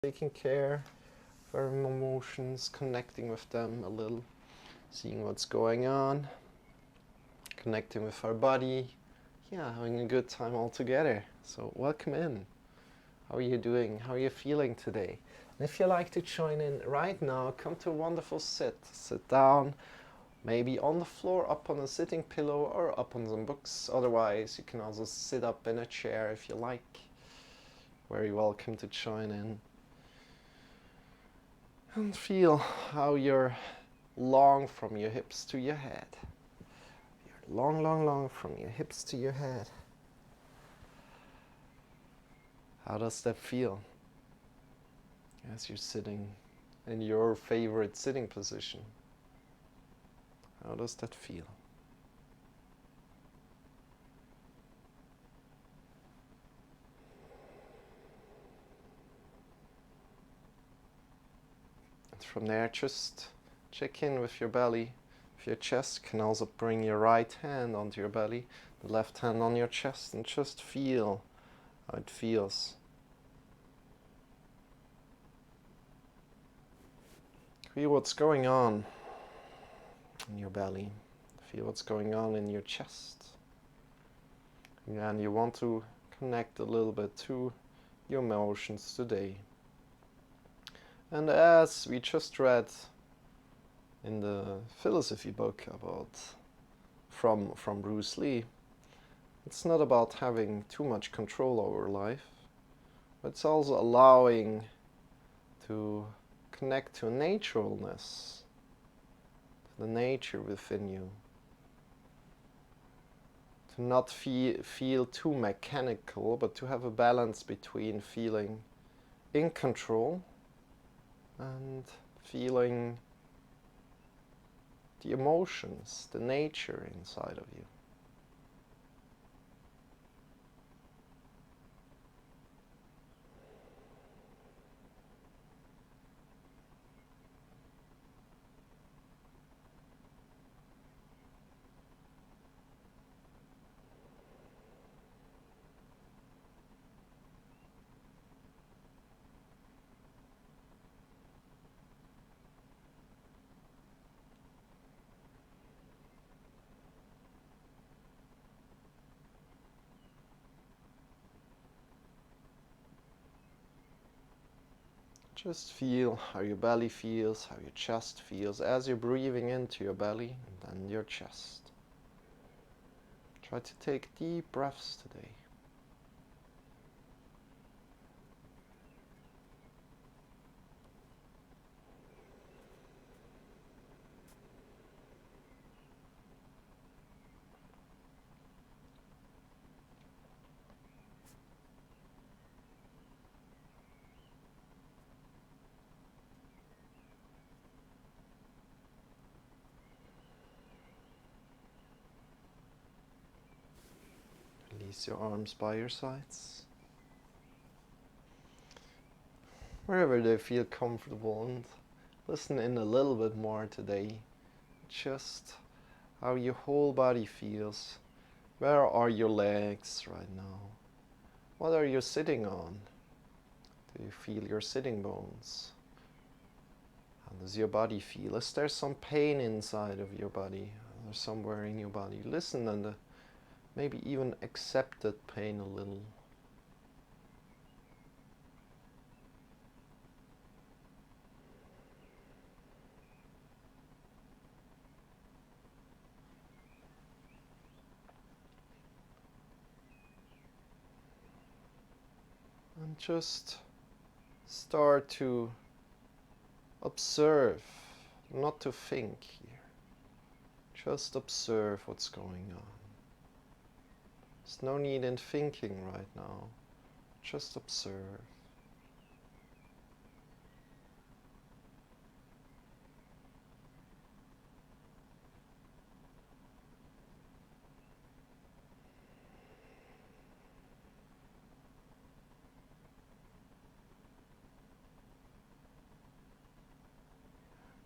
taking care of our emotions, connecting with them a little, seeing what's going on, connecting with our body, having a good time all together. So welcome in. How are you doing? How are you feeling today? And if you like to join in right now, come to a wonderful sit. Sit down, maybe on the floor, up on a sitting pillow, or up on some books. Otherwise, you can also sit up in a chair if you like. Very welcome to join in. And feel how you're long from your hips to your head. You're long, long, long from your hips to your head. How does that feel as you're sitting in your favorite sitting position? How does that feel? And from there, just check in with your belly, with your chest. You can also bring your right hand onto your belly, the left hand on your chest, and just feel how it feels. Feel what's going on in your belly. Feel what's going on in your chest. And you want to connect a little bit to your emotions today. And as we just read in the philosophy book about from Bruce Lee, it's not about having too much control over life, but it's also allowing to connect to naturalness, to the nature within you. To not feel too mechanical, but to have a balance between feeling in control and feeling the emotions, the nature inside of you. Just feel how your belly feels, how your chest feels as you're breathing into your belly and then your chest. Try to take deep breaths today. Release your arms by your sides, wherever they feel comfortable, and listen in a little bit more today. Just how your whole body feels. Where are your legs right now? What are you sitting on? Do you feel your sitting bones? How does your body feel? Is there some pain inside of your body? Or somewhere in your body? Listen and maybe even accept that pain a little. And just start to observe, not to think here. Just observe what's going on. There's no need in thinking right now. Just observe.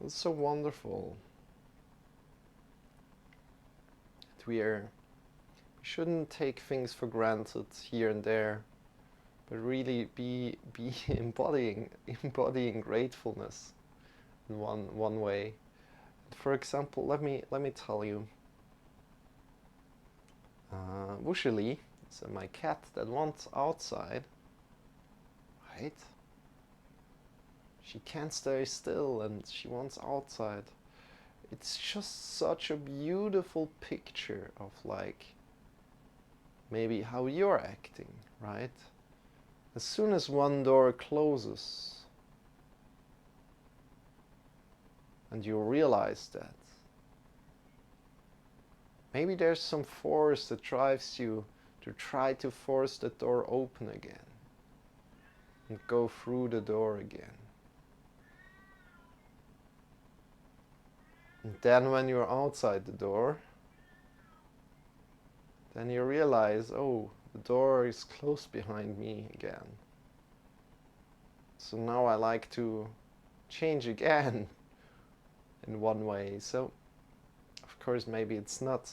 It's so wonderful that we shouldn't take things for granted here and there. but really be embodying gratefulness in one way. For example, let me tell you. Usually, so my cat that wants outside, right? She can't stay still and she wants outside. It's just such a beautiful picture of like maybe how you're acting, right? As soon as one door closes and you realize that, maybe there's some force that drives you to try to force the door open again and go through the door again. And then when you're outside the door, then you realize, oh, the door is closed behind me again. So now I like to change again in one way. So of course maybe it's not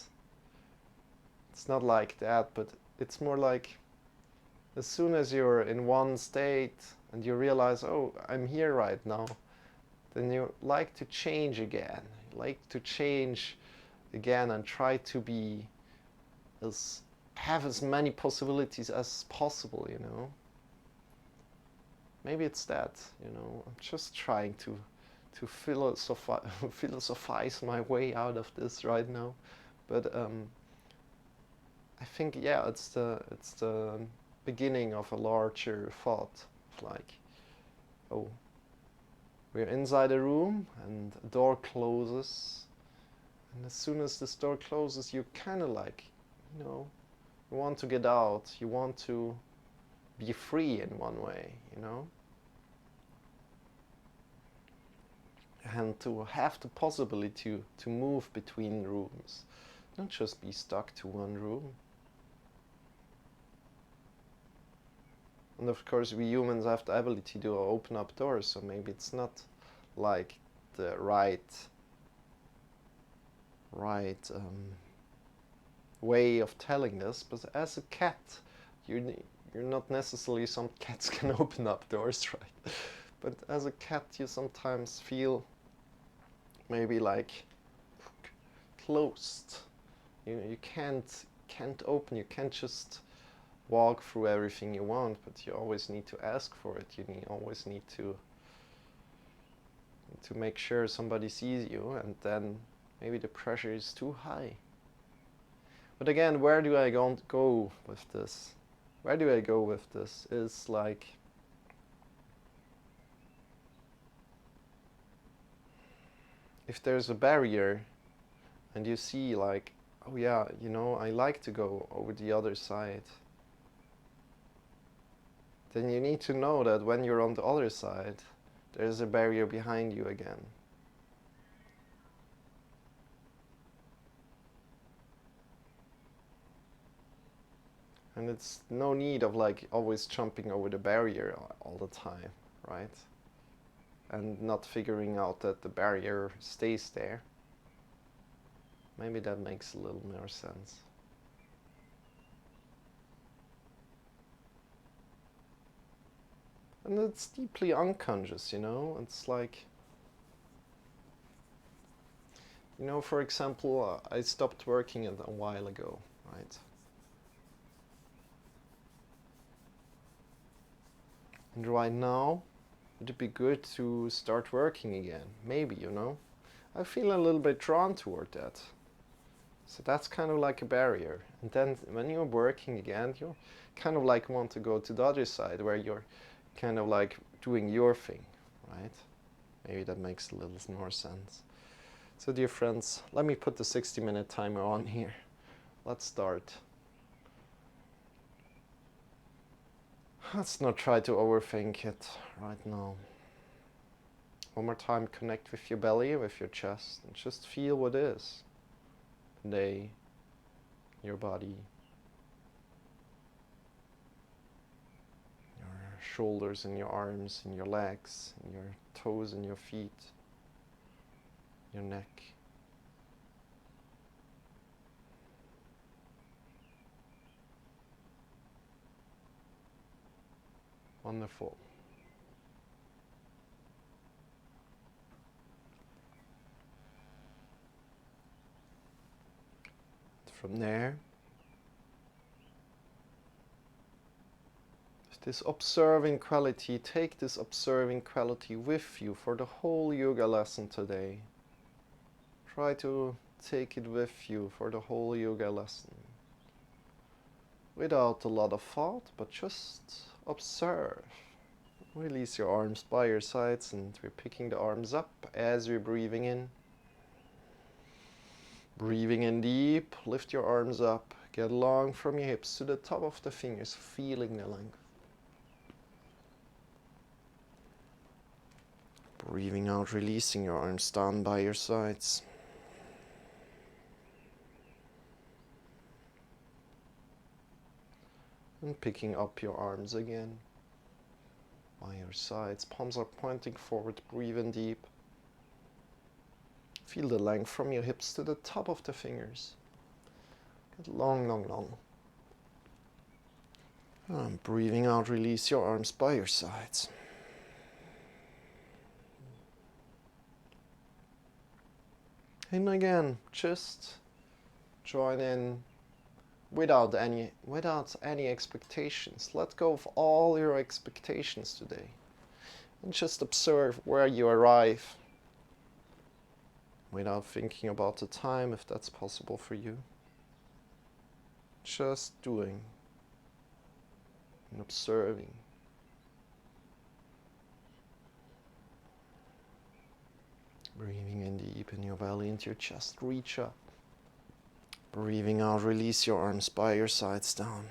like that, but it's more like as soon as you're in one state and you realize, oh, I'm here right now, then you like to change again. You like to change again and try to be have as many possibilities as possible, you know. Maybe it's that, you know. I'm just trying to philosophize my way out of this right now, but I think yeah, it's the beginning of a larger thought, like, oh, we're inside a room and a door closes, and as soon as this door closes, you kind of like, you know, you want to get out, you want to be free in one way, you know, and to have the possibility to move between rooms, not just be stuck to one room. And of course we humans have the ability to open up doors, so maybe it's not like the right way of telling this, but as a cat, you're not necessarily, some cats can open up doors, right? But as a cat you sometimes feel maybe like closed. You can't open, you can't just walk through everything you want, but you always need to ask for it. You always need to make sure somebody sees you, and then maybe the pressure is too high. But again, where do I go with this? Where do I go with this is like, if there's a barrier and you see like, oh yeah, you know, I like to go over the other side, then you need to know that when you're on the other side, there's a barrier behind you again. And it's no need of like always jumping over the barrier all the time, right? And not figuring out that the barrier stays there. Maybe that makes a little more sense. And it's deeply unconscious, you know? It's like, you know, for example, I stopped working a while ago, right? And right now, it'd be good to start working again. Maybe, you know? I feel a little bit drawn toward that. So that's kind of like a barrier. And then when you're working again, you kind of like want to go to the other side where you're kind of like doing your thing, right? Maybe that makes a little more sense. So dear friends, let me put the 60-minute timer on here. Let's start. Let's not try to overthink it right now. One more time, connect with your belly, with your chest, and just feel what is. Today, your body, your shoulders and your arms and your legs and your toes and your feet, your neck. Wonderful. From there, this observing quality, take this observing quality with you for the whole yoga lesson today. Try to take it with you for the whole yoga lesson. Without a lot of thought, but just observe. Release your arms by your sides, and we're picking the arms up as you're breathing in. Breathing in deep, lift your arms up, get long from your hips to the top of the fingers, feeling the length. Breathing out, releasing your arms down by your sides. And picking up your arms again by your sides. Palms are pointing forward, breathe in deep. Feel the length from your hips to the top of the fingers. Get long, long, long. And breathing out, release your arms by your sides. And again, just join in without any expectations. Let go of all your expectations today. And just observe where you arrive. Without thinking about the time, if that's possible for you. Just doing and observing. Breathing in deep in your belly, into your chest, reach up. Breathing out, release your arms by your sides down.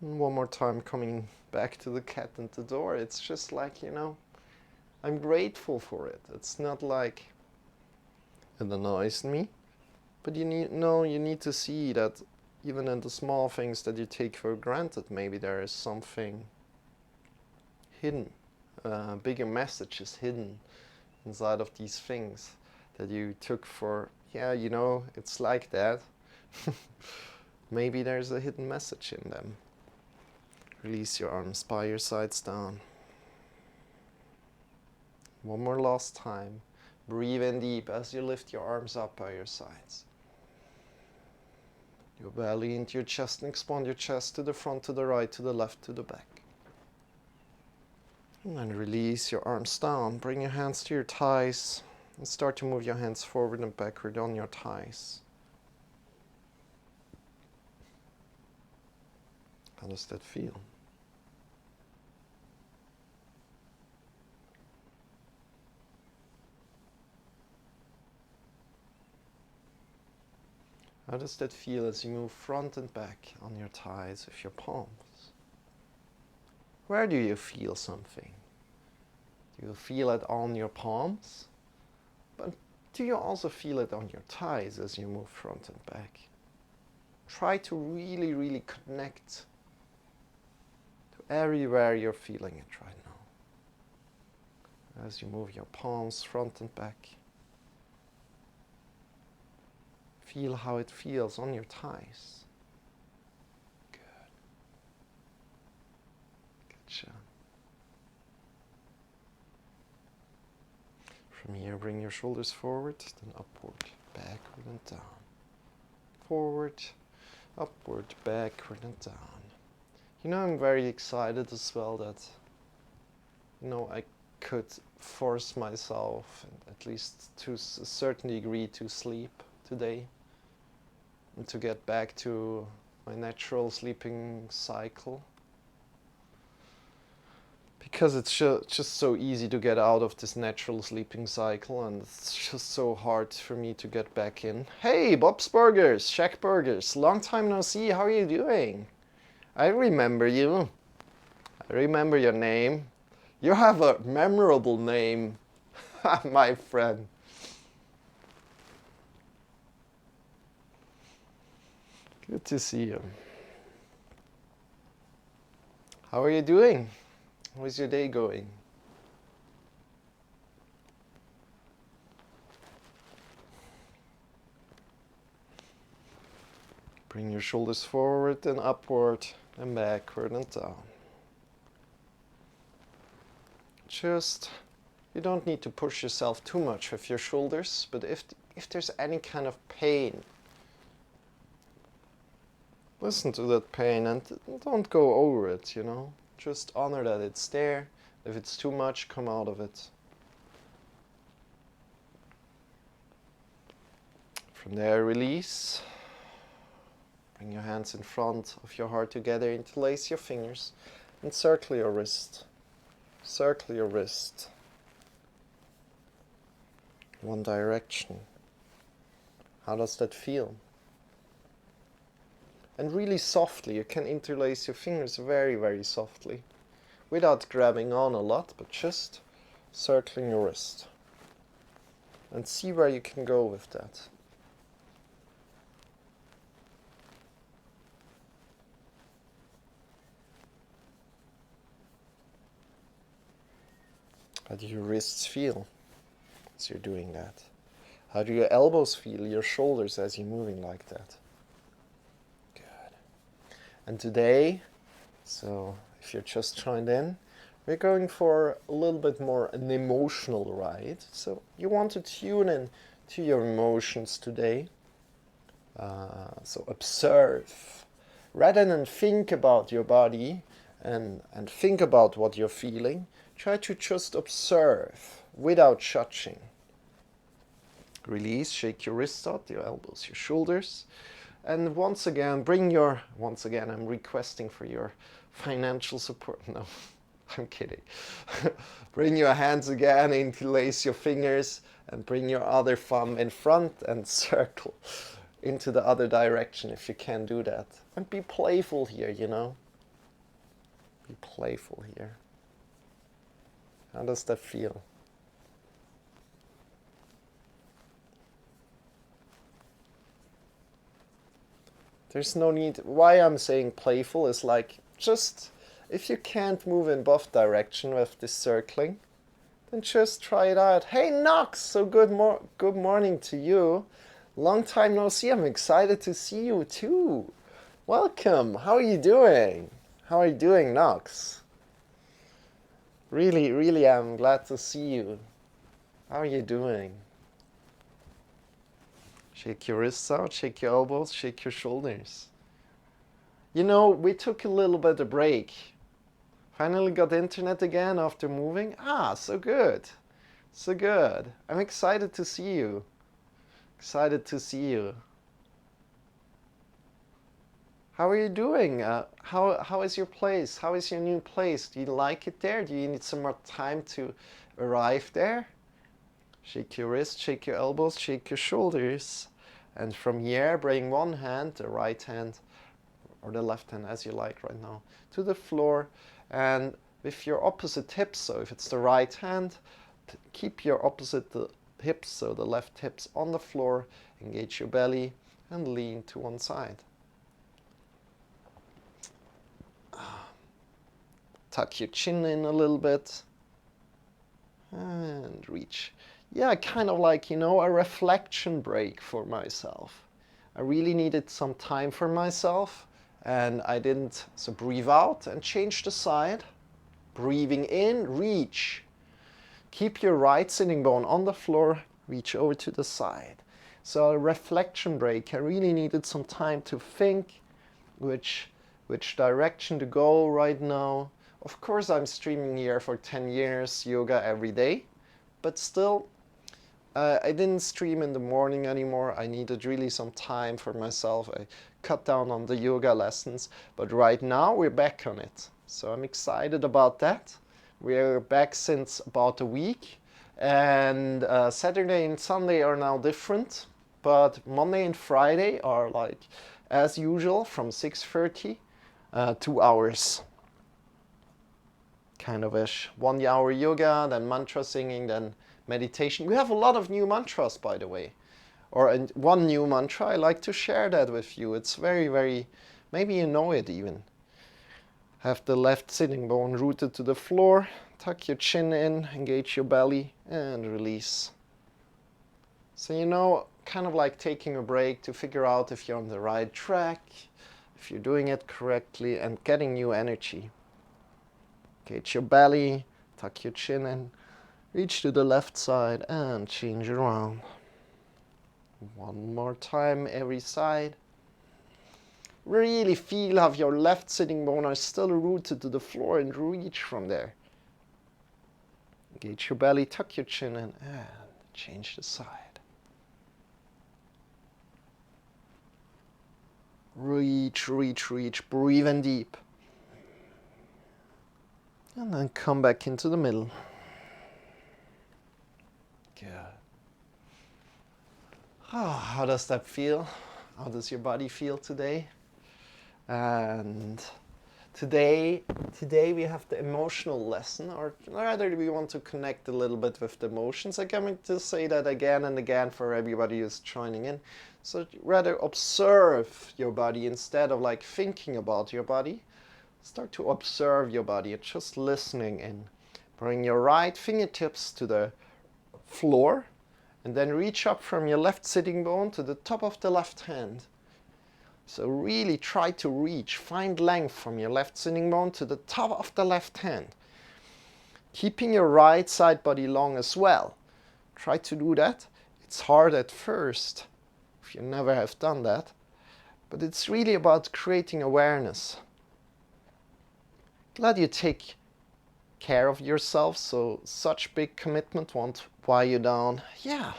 And one more time, coming back to the cat and the door. It's just like, I'm grateful for it. It's not like it annoys me, but you need to see that even in the small things that you take for granted, maybe there is something hidden, bigger messages hidden inside of these things that you took for, it's like that. Maybe there's a hidden message in them. Release your arms by your sides down. One more last time. Breathe in deep as you lift your arms up by your sides. Your belly into your chest, and expand your chest to the front, to the right, to the left, to the back. And then release your arms down. Bring your hands to your thighs and start to move your hands forward and backward on your thighs. How does that feel? How does that feel as you move front and back on your thighs with your palms? Where do you feel something? Do you feel it on your palms? But do you also feel it on your thighs as you move front and back? Try to really, really connect to everywhere you're feeling it right now. As you move your palms front and back. Feel how it feels on your thighs. Good. Good job. From here, bring your shoulders forward, then upward, backward and down. Forward, upward, backward and down. I'm very excited as well that, I could force myself, at least to a certain degree, to sleep today. And to get back to my natural sleeping cycle. Because it's just so easy to get out of this natural sleeping cycle, and it's just so hard for me to get back in. Hey, Bob's Burgers, Shack Burgers, long time no see, how are you doing? I remember you. I remember your name. You have a memorable name, my friend. Good to see you. How are you doing? How's your day going? Bring your shoulders forward and upward and backward and down. Just, you don't need to push yourself too much with your shoulders, but if there's any kind of pain, listen to that pain and don't go over it, you know. Just honor that it's there. If it's too much, come out of it. From there, release. Bring your hands in front of your heart together, interlace your fingers and circle your wrist. Circle your wrist. One direction. How does that feel? And really softly, you can interlace your fingers very, very softly. Without grabbing on a lot, but just circling your wrist. And see where you can go with that. How do your wrists feel as you're doing that? How do your elbows feel, your shoulders as you're moving like that? Good. And today, so if you're just joined in, we're going for a little bit more an emotional ride. So you want to tune in to your emotions today. So observe. Rather than think about your body and think about what you're feeling, try to just observe without judging. Release, shake your wrists out, your elbows, your shoulders. And once again, I'm requesting for your financial support. No, I'm kidding. Bring your hands again, interlace your fingers, and bring your other thumb in front and circle into the other direction if you can do that. And be playful here, you know. Be playful here. How does that feel? There's no need. Why I'm saying playful is like, just if you can't move in both direction with this circling, then just try it out. Hey Knox, so good morning to you. Long time no see. I'm excited to see you too. Welcome. How are you doing? How are you doing, Knox? Really, really, I'm glad to see you. How are you doing? Shake your wrists out, shake your elbows, shake your shoulders. You know, we took a little bit of break. Finally got internet again after moving. Ah, so good. So good. I'm excited to see you. Excited to see you. How are you doing? How is your place? How is your new place? Do you like it there? Do you need some more time to arrive there? Shake your wrists, shake your elbows, shake your shoulders. And from here, bring one hand, the right hand, or the left hand, as you like right now, to the floor. And with your opposite hips, so if it's the right hand, keep your opposite hips, so the left hips on the floor, engage your belly, and lean to one side. Tuck your chin in a little bit and reach. Yeah, kind of like, you know, a reflection break for myself. I really needed some time for myself and I didn't. So breathe out and change the side. Breathing in, reach. Keep your right sitting bone on the floor, reach over to the side. So a reflection break. I really needed some time to think which direction to go right now. Of course, I'm streaming here for 10 years, yoga every day, but still, I didn't stream in the morning anymore. I needed really some time for myself. I cut down on the yoga lessons, but right now we're back on it. So I'm excited about that. We're back since about a week, and Saturday and Sunday are now different, but Monday and Friday are like as usual from 6:30, 2 hours. Kind of ish. 1 hour yoga, then mantra singing, then meditation. We have a lot of new mantras, by the way. Or one new mantra, I like to share that with you. It's very, very, maybe you know it even. Have the left sitting bone rooted to the floor. Tuck your chin in, engage your belly, and release. So you know, kind of like taking a break to figure out if you're on the right track, if you're doing it correctly, and getting new energy. Engage your belly, tuck your chin in, reach to the left side, and change around. One more time, every side. Really feel how your left sitting bone are still rooted to the floor and reach from there. Engage your belly, tuck your chin in, and change the side. Reach, reach, reach. Breathe in deep. And then come back into the middle. Good. Oh, how does that feel? How does your body feel today? And today we have the emotional lesson, or rather we want to connect a little bit with the emotions. I'm going to say that again and again for everybody who's joining in. So rather observe your body instead of like thinking about your body. Start to observe your body and just listening in. Bring your right fingertips to the floor and then reach up from your left sitting bone to the top of the left hand. So really try to reach, find length from your left sitting bone to the top of the left hand. Keeping your right side body long as well. Try to do that. It's hard at first, if you never have done that. But it's really about creating awareness. Glad you take care of yourself, so such big commitment won't weigh you down. Yeah.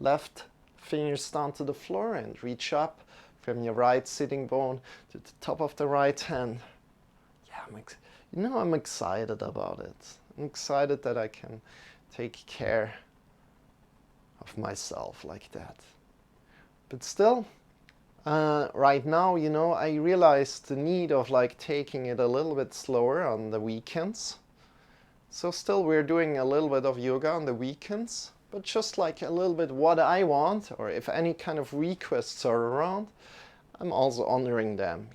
Left fingers down to the floor and reach up from your right sitting bone to the top of the right hand. Yeah, I'm excited about it. I'm excited that I can take care of myself like that. But still, right now, I realize the need of like taking it a little bit slower on the weekends. So still we're doing a little bit of yoga on the weekends, but just like a little bit what I want, or if any kind of requests are around, I'm also honoring them,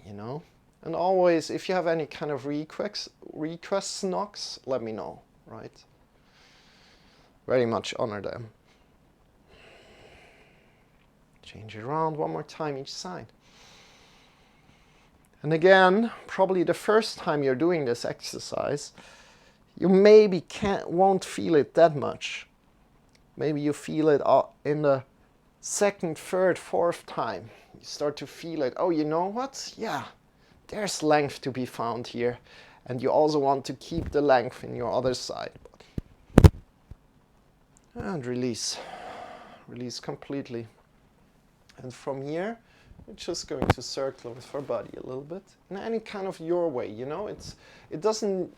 And always, if you have any kind of requests, knocks, let me know, right? Very much honor them. Change it around one more time each side. And again, probably the first time you're doing this exercise, you maybe won't feel it that much. Maybe you feel it in the second, third, fourth time. You start to feel it. Oh, you know what? Yeah, there's length to be found here. And you also want to keep the length in your other side body. And release. Release completely. And from here, we're just going to circle with our body a little bit in any kind of your way. It doesn't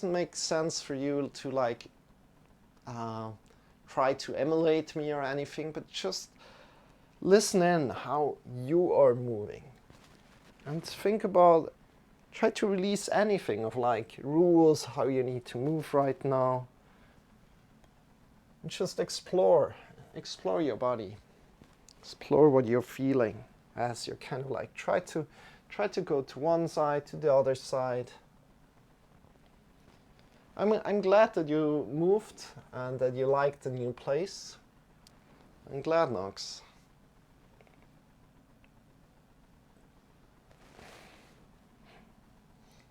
make sense for you to like try to emulate me or anything, but just listen in how you are moving. And think about, try to release anything of like rules, how you need to move right now. And just explore your body. Explore what you're feeling as you're kind of like, try to go to one side, to the other side. I'm glad that you moved and that you liked the new place. I'm glad, Knox.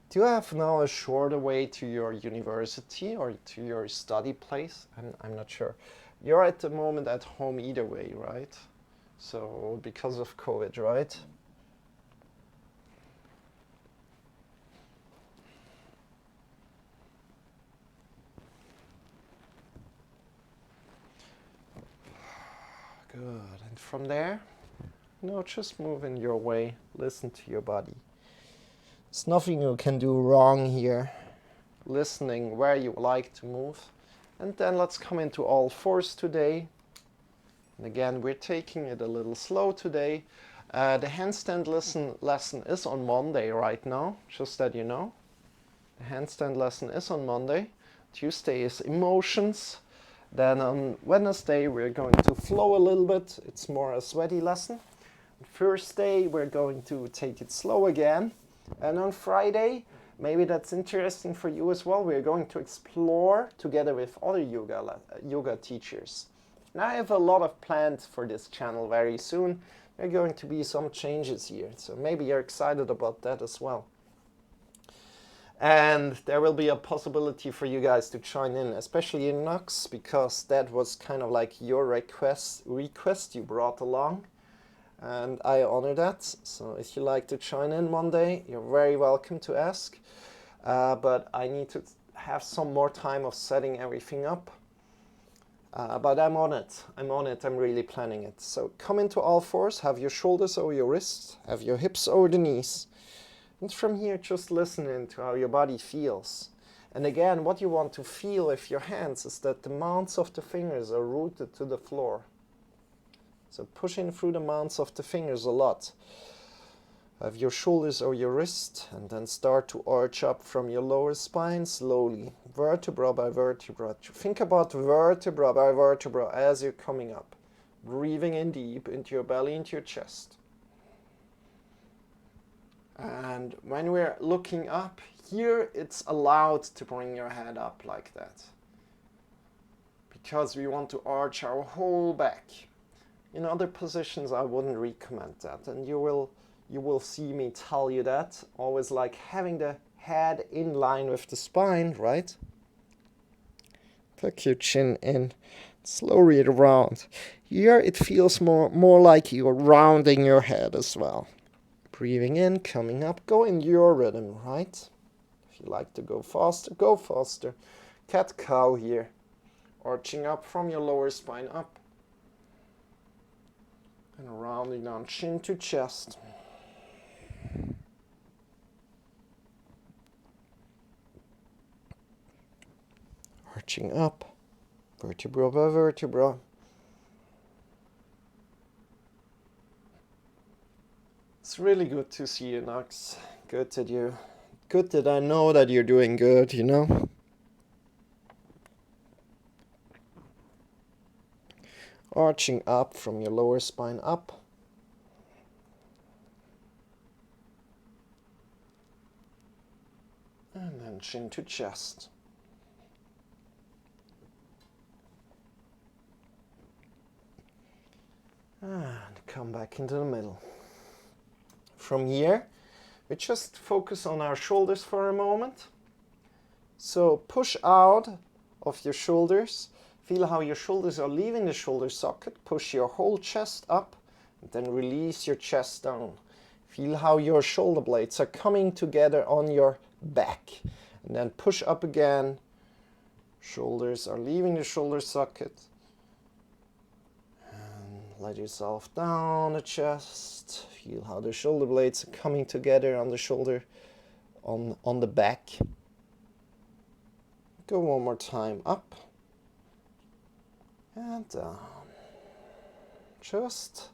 Do you have now a shorter way to your university or to your study place? I'm not sure. You're at the moment at home either way, right? So because of COVID, right? Good. And from there, just move in your way. Listen to your body. There's nothing you can do wrong here. Listening where you like to move. And then let's come into all fours today. And again, we're taking it a little slow today. The handstand lesson is on Monday right now, just that you know. The handstand lesson is on Monday. Tuesday is emotions. Then on Wednesday we're going to flow a little bit. It's more a sweaty lesson. Thursday we're going to take it slow again. And on Friday, maybe that's interesting for you as well, we're going to explore together with other yoga teachers. Now I have a lot of plans for this channel very soon. There are going to be some changes here, so maybe you're excited about that as well. And there will be a possibility for you guys to join in, especially in Nux, because that was kind of like your request you brought along. And I honor that. So if you like to join in one day, you're very welcome to ask. But I need to have some more time of setting everything up. But I'm on it. I'm really planning it. So come into all fours, have your shoulders over your wrists, have your hips over the knees. And from here, just listening to how your body feels. And again, what you want to feel with your hands is that the mounts of the fingers are rooted to the floor. So pushing through the mounts of the fingers a lot. Have your shoulders over your wrist, and then start to arch up from your lower spine slowly, vertebra by vertebra. Think about vertebra by vertebra as you're coming up. Breathing in deep into your belly, into your chest. And when we're looking up, here it's allowed to bring your head up like that. Because we want to arch our whole back. In other positions I wouldn't recommend that, and you will see me tell you that. Always like having the head in line with the spine, right? Tuck your chin in, slowly around. Here it feels more like you're rounding your head as well. Breathing in, coming up, go in your rhythm, right? If you like to go faster, go faster. Cat-cow here. Arching up from your lower spine up. And rounding down chin to chest. Arching up, vertebra by vertebra. It's really good to see you, Nux. Good that I know that you're doing good, you know? Arching up from your lower spine up. And then chin to chest. And come back into the middle. From here, we just focus on our shoulders for a moment. So push out of your shoulders. Feel how your shoulders are leaving the shoulder socket. Push your whole chest up, and then release your chest down. Feel how your shoulder blades are coming together on your back. And then push up again. Shoulders are leaving the shoulder socket. Let yourself down the chest. Feel how the shoulder blades are coming together on the shoulder, on the back. Go one more time up and down. Just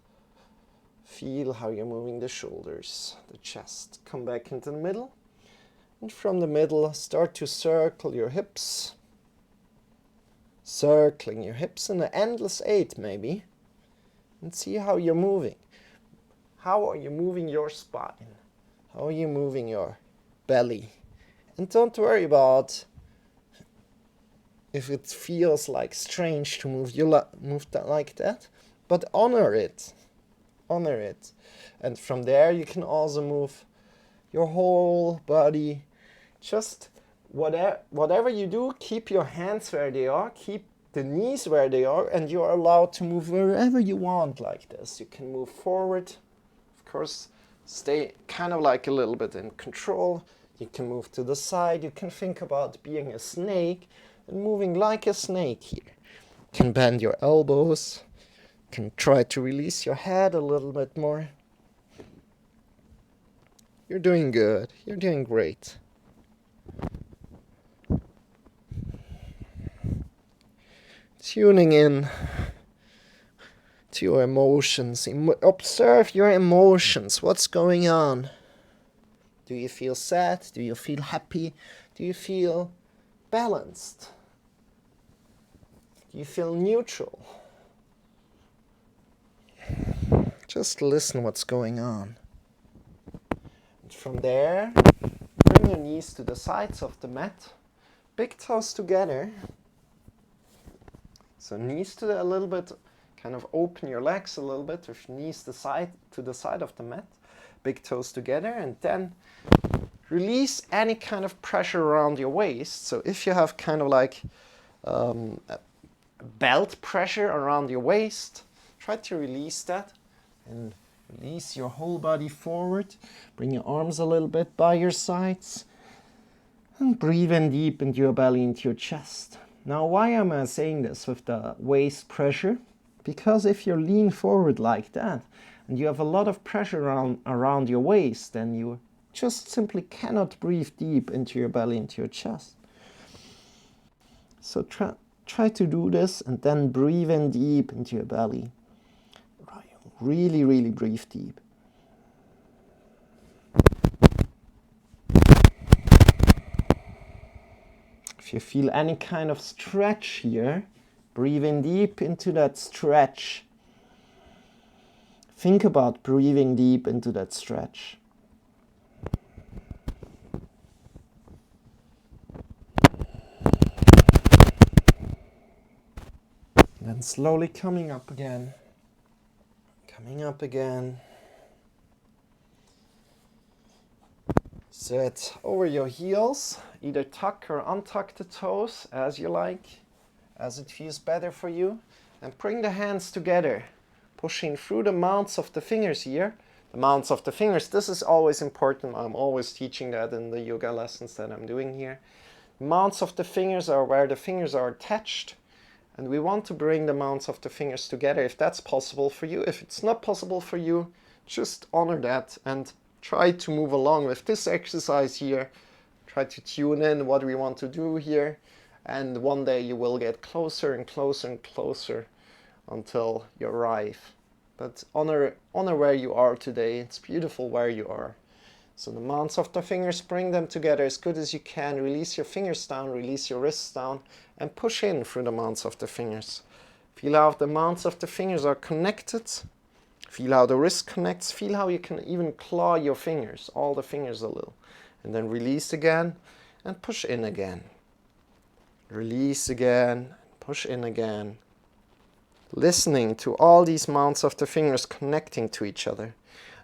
feel how you're moving the shoulders, the chest. Come back into the middle. And from the middle, start to circle your hips. Circling your hips in an endless 8 maybe. And see how you're moving. How are you moving your spine? How are you moving your belly? And don't worry about if it feels like strange to move that like that, but honor it. Honor it. And from there you can also move your whole body. Just whatever you do, keep your hands where they are, keep the knees where they are, and you are allowed to move wherever you want like this. You can move forward, of course, stay kind of like a little bit in control. You can move to the side. You can think about being a snake and moving like a snake here. You can bend your elbows, you can try to release your head a little bit more. You're doing good. You're doing great. Tuning in to your emotions. Observe your emotions. What's going on? Do you feel sad? Do you feel happy? Do you feel balanced? Do you feel neutral? Just listen what's going on. And from there, bring your knees to the sides of the mat. Big toes together. So knees to a little bit, kind of open your legs a little bit with knees to the side of the mat. Big toes together, and then release any kind of pressure around your waist. So if you have kind of like a belt pressure around your waist, try to release that and release your whole body forward. Bring your arms a little bit by your sides and breathe in deep into your belly, into your chest. Now, why am I saying this with the waist pressure? Because if you lean forward like that and you have a lot of pressure around your waist, then you just simply cannot breathe deep into your belly, into your chest. So try to do this and then breathe in deep into your belly. Really, really breathe deep. If you feel any kind of stretch here, breathe in deep into that stretch. Think about breathing deep into that stretch. Then slowly coming up again. Coming up again. Sit over your heels. Either tuck or untuck the toes as you like, as it feels better for you. And bring the hands together, pushing through the mounts of the fingers here. The mounts of the fingers, this is always important. I'm always teaching that in the yoga lessons that I'm doing here. The mounts of the fingers are where the fingers are attached. And we want to bring the mounts of the fingers together if that's possible for you. If it's not possible for you, just honor that and try to move along with this exercise here. Try to tune in what we want to do here. And one day you will get closer and closer and closer until you arrive. But honor where you are today. It's beautiful where you are. So the mounts of the fingers, bring them together as good as you can. Release your fingers down, release your wrists down, and push in through the mounts of the fingers. Feel how the mounts of the fingers are connected. Feel how the wrist connects. Feel how you can even claw your fingers, all the fingers a little. And then release again and push in again. Release again, push in again. Listening to all these mounts of the fingers connecting to each other.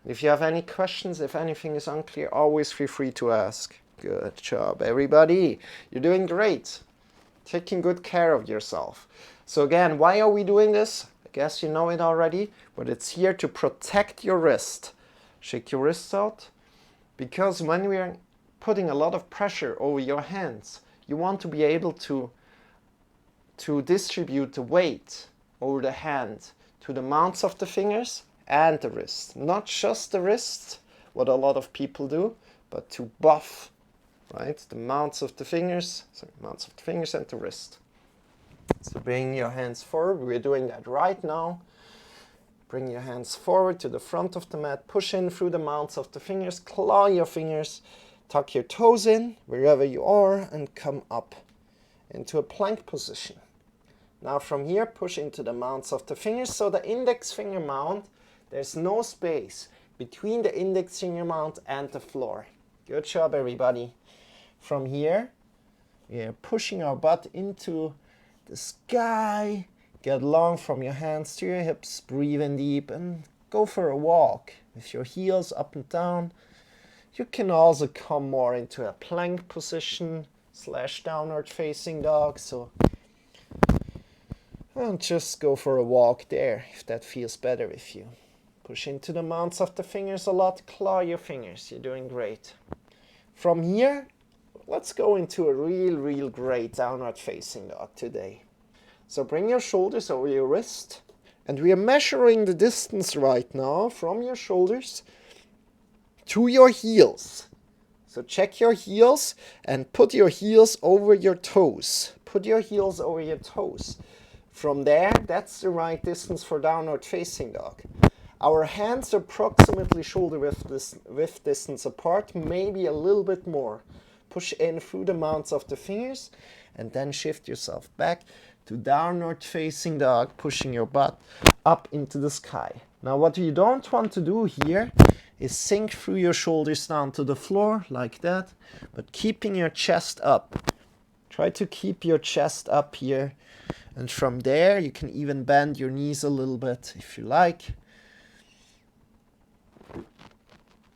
If you have any questions, if anything is unclear, always feel free to ask. Good job, everybody. You're doing great. Taking good care of yourself. So again, why are we doing this? I guess you know it already, but it's here to protect your wrist. Shake your wrists out. Because when we are putting a lot of pressure over your hands, you want to be able to distribute the weight over the hand to the mounts of the fingers and the wrist. Not just the wrist, what a lot of people do, but to buff, right? The mounts of the fingers, and the wrist. So bring your hands forward. We're doing that right now. Bring your hands forward to the front of the mat. Push in through the mounts of the fingers. Claw your fingers. Tuck your toes in wherever you are and come up into a plank position. Now from here, push into the mounts of the fingers. So the index finger mount, there's no space between the index finger mount and the floor. Good job, everybody. From here, we are pushing our butt into the sky. Get long from your hands to your hips. Breathe in deep and go for a walk with your heels up and down. You can also come more into a plank position / downward facing dog. And just go for a walk there if that feels better with you. Push into the mounts of the fingers a lot. Claw your fingers. You're doing great. From here, let's go into a real great downward facing dog today. So bring your shoulders over your wrist. And we are measuring the distance right now from your shoulders to your heels. So check your heels and put your heels over your toes. Put your heels over your toes. From there, that's the right distance for downward facing dog. Our hands are approximately shoulder width distance apart, maybe a little bit more. Push in through the mounts of the fingers and then shift yourself back to downward facing dog, pushing your butt up into the sky. Now what you don't want to do here is sink through your shoulders down to the floor like that, but keeping your chest up. Try to keep your chest up here, and from there you can even bend your knees a little bit if you like.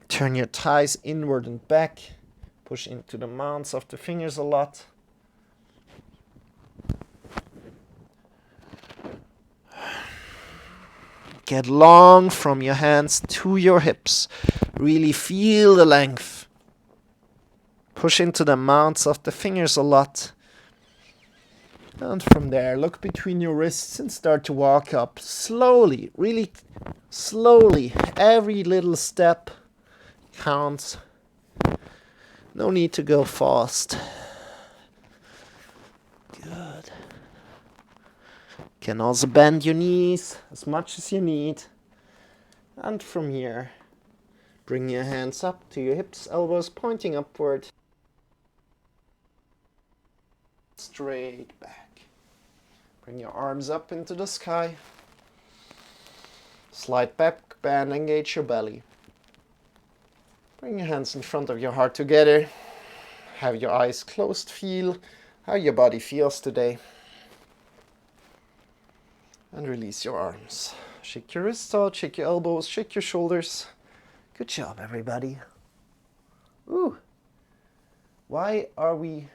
Turn your thighs inward and back, push into the mounts of the fingers a lot. Get long from your hands to your hips. Really feel the length. Push into the mounts of the fingers a lot. And from there, look between your wrists and start to walk up slowly, really slowly. Every little step counts. No need to go fast. Good. Can also bend your knees as much as you need. And from here, bring your hands up to your hips, elbows pointing upward. Straight back. Bring your arms up into the sky. Slide back, bend, engage your belly. Bring your hands in front of your heart together. Have your eyes closed. Feel how your body feels today. And release your arms. Shake your wrists out, shake your elbows, shake your shoulders. Good job, everybody. Ooh. Why are we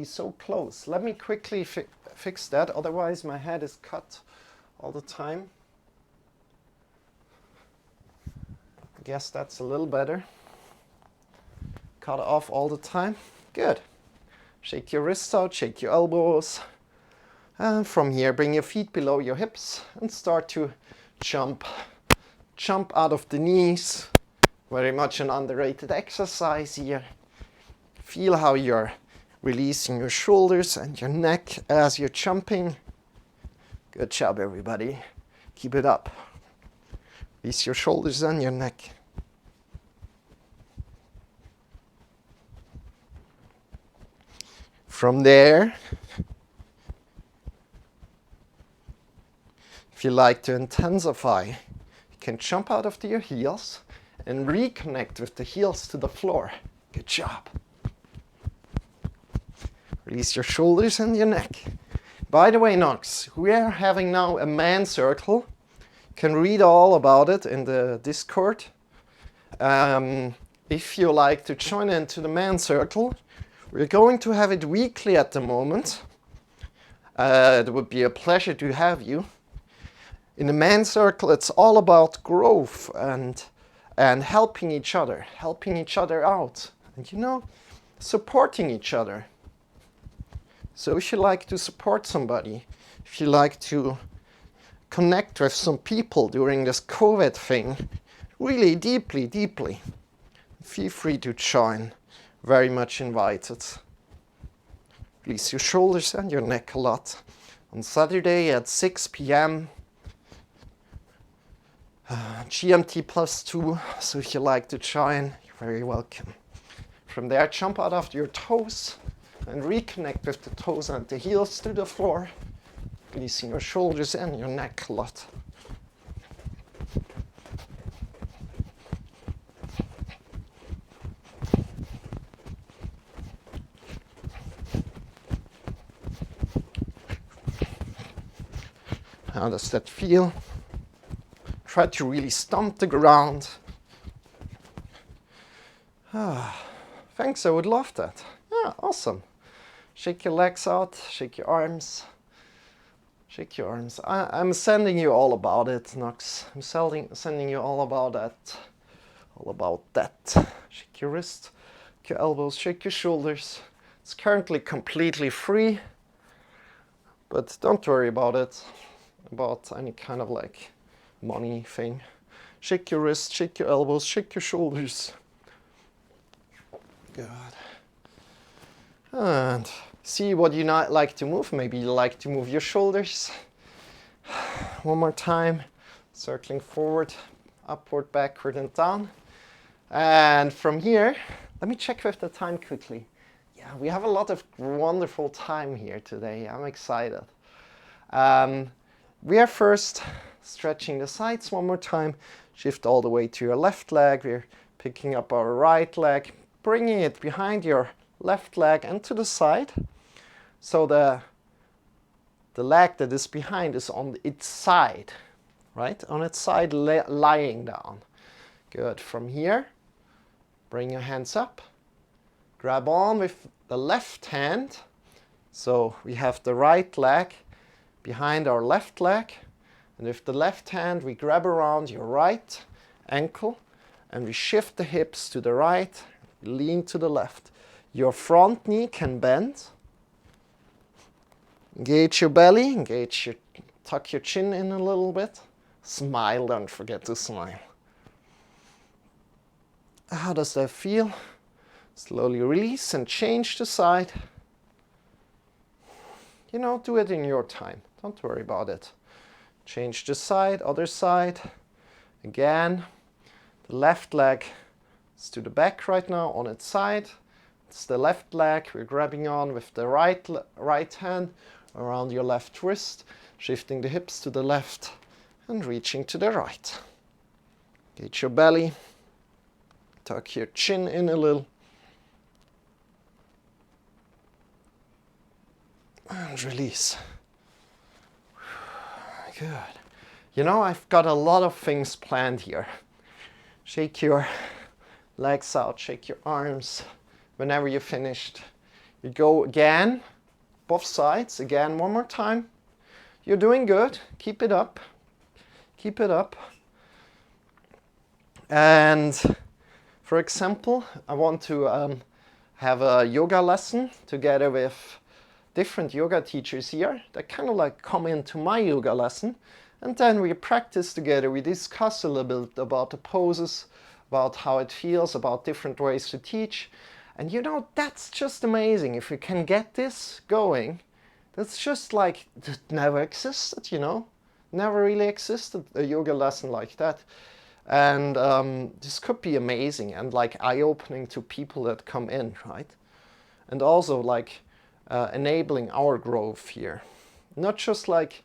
so close? Let me quickly fix that, otherwise my head is cut all the time. I guess that's a little better. Cut off all the time. Good. Shake your wrists out, shake your elbows. And from here, bring your feet below your hips and start to jump. Jump out of the knees. Very much an underrated exercise here. Feel how you're releasing your shoulders and your neck as you're jumping. Good job, everybody. Keep it up. Release your shoulders and your neck. From there, if you like to intensify, you can jump out of your heels and reconnect with the heels to the floor. Good job. Release your shoulders and your neck. By the way, Knox, we are having now a man circle. You can read all about it in the Discord. If you like to join into the man circle, we're going to have it weekly at the moment. It would be a pleasure to have you. In the man circle, it's all about growth and helping each other out, and supporting each other. So if you like to support somebody, if you like to connect with some people during this COVID thing, really deeply, feel free to join. Very much invited. Release your shoulders and your neck a lot. On Saturday at 6 p.m. GMT +2, so if you like to join, you're very welcome. From there, jump out of your toes and reconnect with the toes and the heels to the floor, releasing your shoulders and your neck a lot. How does that feel? Try to really stomp the ground. Thanks, I would love that. Yeah, awesome. Shake your legs out, shake your arms. Shake your arms. I'm sending you all about it, Knox. I'm sending you all about that. All about that. Shake your wrist, shake your elbows, shake your shoulders. It's currently completely free, but don't worry about it, about any kind of like money thing. Shake your wrist, shake your elbows, shake your shoulders. Good. And see what you not like to move. Maybe you like to move your shoulders. One more time. Circling forward, upward, backward, and down. And from here, let me check with the time quickly. Yeah, we have a lot of wonderful time here today. I'm excited. We are first stretching the sides one more time. Shift all the way to your left leg. We're picking up our right leg, bringing it behind your left leg and to the side. So the leg that is behind is on its side, right? On its side, lying down. Good. From here, bring your hands up. Grab on with the left hand. So we have the right leg behind our left leg. And with the left hand, we grab around your right ankle and we shift the hips to the right, lean to the left. Your front knee can bend. Engage your belly, tuck your chin in a little bit. Smile, don't forget to smile. How does that feel? Slowly release and change the side. You know, do it in your time. Don't worry about it. Change the side, other side. Again, the left leg is to the back right now on its side. It's the left leg. We're grabbing on with the right hand around your left wrist, shifting the hips to the left and reaching to the right. Engage your belly. Tuck your chin in a little. And release. Good. You know, I've got a lot of things planned here. Shake your legs out, shake your arms. Whenever you're finished, you go again, both sides, again, one more time. You're doing good. Keep it up. Keep it up. And for example, I want to have a yoga lesson together with different yoga teachers here that kind of like come into my yoga lesson, and then we practice together. We discuss a little bit about the poses, about how it feels, about different ways to teach. And you know, that's just amazing. If we can get this going, that's just like, it never existed, you know? Never really existed a yoga lesson like that. And this could be amazing and like eye-opening to people that come in, right? And also like enabling our growth here. Not just like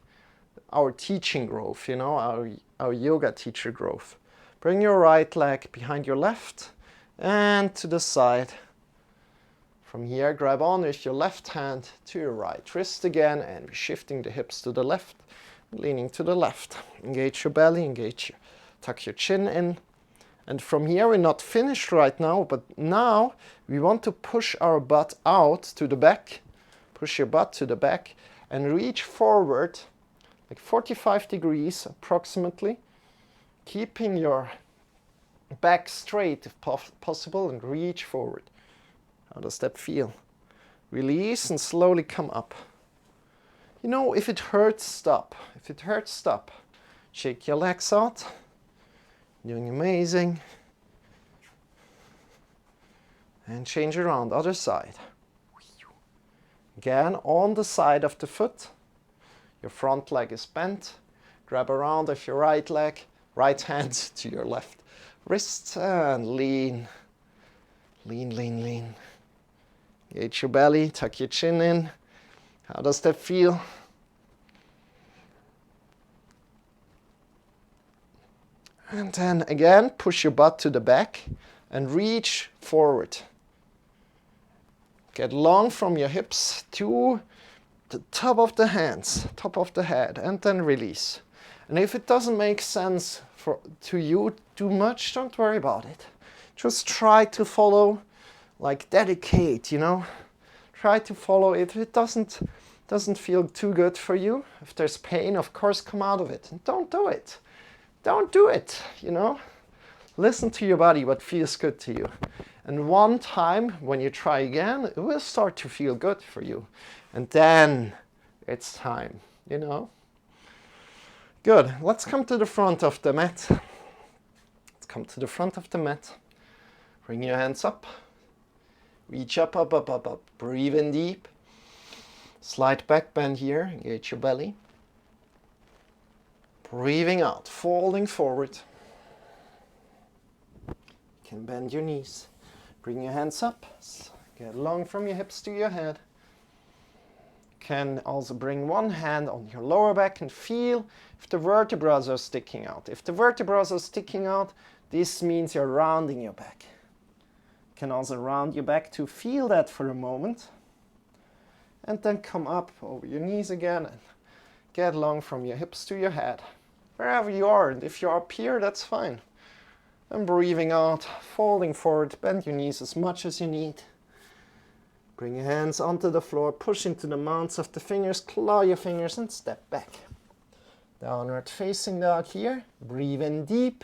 our teaching growth, you know, our yoga teacher growth. Bring your right leg behind your left and to the side. From here, grab on with your left hand to your right wrist again, and shifting the hips to the left, leaning to the left. Engage your belly, tuck your chin in. And from here, we're not finished right now, but now we want to push our butt out to the back. Push your butt to the back and reach forward, like 45 degrees approximately, keeping your back straight if possible, and reach forward. How does that feel? Release and slowly come up. You know, if it hurts, stop. If it hurts, stop. Shake your legs out. Doing amazing. And change around, other side. Again, on the side of the foot. Your front leg is bent. Grab around with your right leg, right hand to your left wrist, and lean. Lean, lean, lean. Engage your belly, tuck your chin in. How does that feel? And then again, push your butt to the back and reach forward. Get long from your hips to the top of the hands, top of the head, and then release. And if it doesn't make sense to you too much, don't worry about it. Just try to follow, like dedicate, you know. Try to follow it. If it doesn't feel too good for you, if there's pain, of course, come out of it. And don't do it. Don't do it, you know. Listen to your body, what feels good to you. And one time, when you try again, it will start to feel good for you. And then it's time, you know. Good. Let's come to the front of the mat. Let's come to the front of the mat. Bring your hands up. Reach up, up, up, up, up. Breathe in deep. Slight back bend here. Engage your belly. Breathing out, folding forward. You can bend your knees. Bring your hands up. Get long from your hips to your head. Can also bring one hand on your lower back and feel if the vertebrae are sticking out. If the vertebrae are sticking out, this means you're rounding your back. Can also round your back to feel that for a moment. And then come up over your knees again and get long from your hips to your head. Wherever you are, and if you're up here, that's fine. And breathing out, folding forward, bend your knees as much as you need. Bring your hands onto the floor, push into the mounts of the fingers, claw your fingers and step back. Downward facing dog here. Breathe in deep.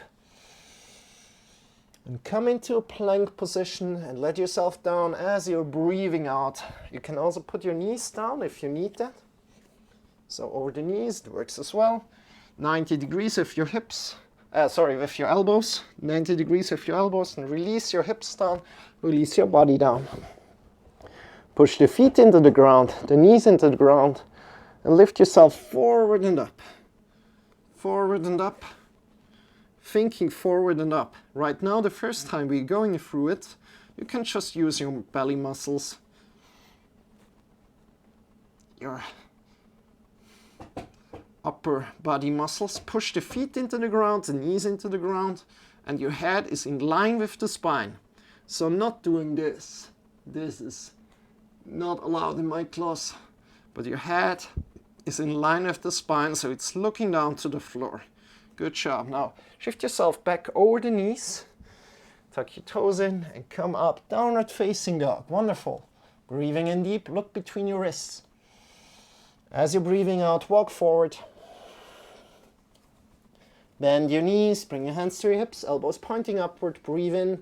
And come into a plank position and let yourself down as you're breathing out. You can also put your knees down if you need that. So over the knees, it works as well. 90 degrees with your hips. With your elbows. 90 degrees with your elbows, and release your hips down. Release your body down. Push the feet into the ground, the knees into the ground, and lift yourself forward and up. Forward and up. Thinking forward and up. Right now, the first time we're going through it, you can just use your belly muscles, your upper body muscles. Push the feet into the ground, the knees into the ground, and your head is in line with the spine. So not doing this. This is not allowed in my class, but your head is in line with the spine, so it's looking down to the floor. Good job. Now shift yourself back over the knees, tuck your toes in and come up, downward facing dog. Wonderful. Breathing in deep, look between your wrists. As you're breathing out, walk forward. Bend your knees, bring your hands to your hips, elbows pointing upward. Breathe in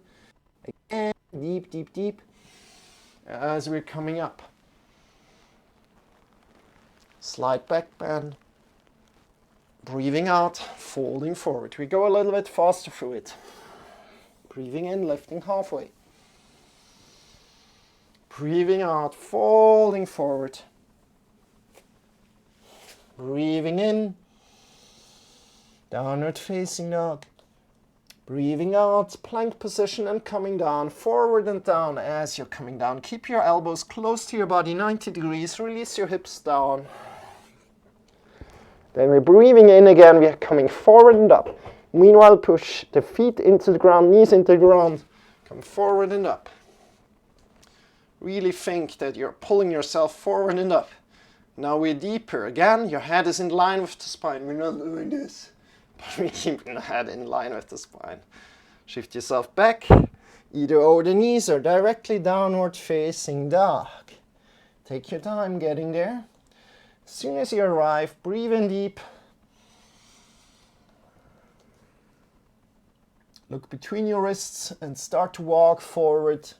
again, deep, deep, deep, as we're coming up. Slide back, bend. Breathing out, folding forward. We go a little bit faster through it. Breathing in, lifting halfway. Breathing out, folding forward. Breathing in, downward facing dog. Breathing out, plank position and coming down, forward and down as you're coming down. Keep your elbows close to your body, 90 degrees. Release your hips down. Then we're breathing in again, we're coming forward and up. Meanwhile, push the feet into the ground, knees into the ground. Come forward and up. Really think that you're pulling yourself forward and up. Now we're deeper. Again, your head is in line with the spine. We're not doing this, but we're keeping the head in line with the spine. Shift yourself back, either over the knees or directly downward facing dog. Take your time getting there. As soon as you arrive, breathe in deep. Look between your wrists and start to walk forward.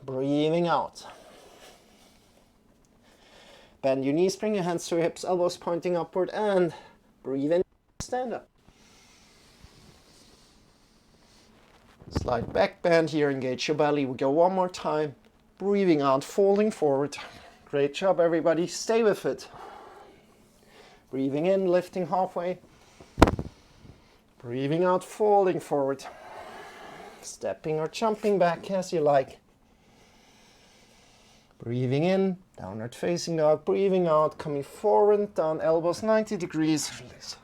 Breathing out. Bend your knees, bring your hands to your hips, elbows pointing upward, and breathe in, stand up. Slide back, bend here, engage your belly. We go one more time. Breathing out, folding forward. Great job, everybody. Stay with it. Breathing in, lifting halfway. Breathing out, folding forward. Stepping or jumping back as you like. Breathing in, downward facing dog. Breathing out, coming forward and down, elbows 90 degrees. Release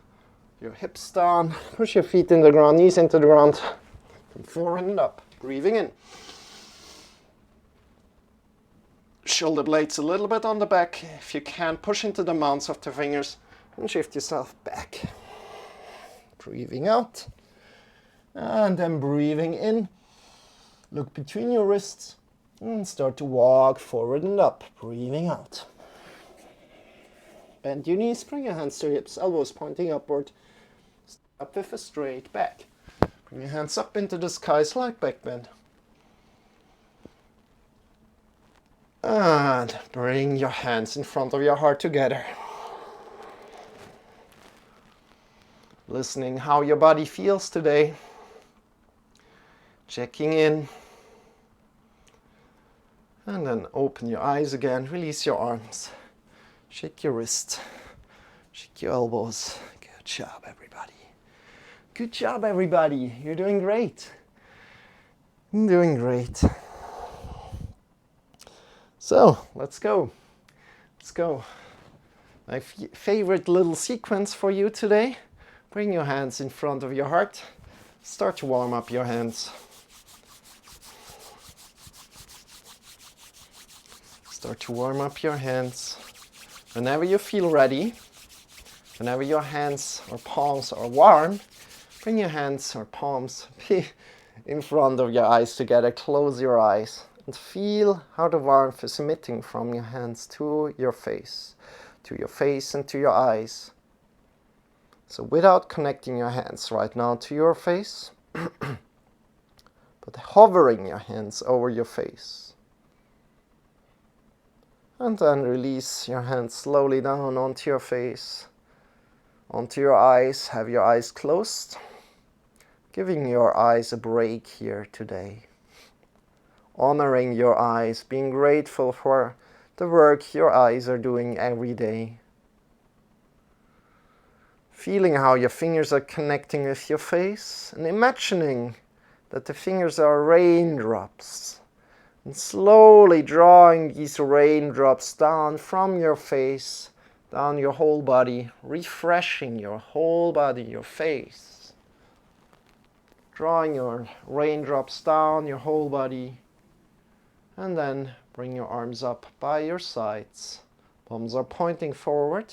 your hips down. Push your feet in the ground, knees into the ground. Come forward and up. Breathing in. Shoulder blades a little bit on the back. If you can, push into the mounts of the fingers and shift yourself back. Breathing out. And then breathing in. Look between your wrists and start to walk forward and up. Breathing out. Bend your knees, bring your hands to your hips, elbows pointing upward. Up with a straight back. Bring your hands up into the sky, slide back bend. And bring your hands in front of your heart together. Listening how your body feels today. Checking in. And then open your eyes again, release your arms. Shake your wrist. Shake your elbows. Good job, everybody. Good job, everybody. You're doing great. You're doing great. So, let's go. Let's go. My favorite little sequence for you today. Bring your hands in front of your heart. Start to warm up your hands. Start to warm up your hands. Whenever you feel ready, whenever your hands or palms are warm, bring your hands or palms in front of your eyes together. Close your eyes and feel how the warmth is emitting from your hands to your face and to your eyes. So without connecting your hands right now to your face, but hovering your hands over your face. And then release your hands slowly down onto your face, onto your eyes. Have your eyes closed. Giving your eyes a break here today. Honoring your eyes, being grateful for the work your eyes are doing every day. Feeling how your fingers are connecting with your face and imagining that the fingers are raindrops. And slowly drawing these raindrops down from your face, down your whole body, refreshing your whole body, your face. Drawing your raindrops down your whole body. And then bring your arms up by your sides. Palms are pointing forward.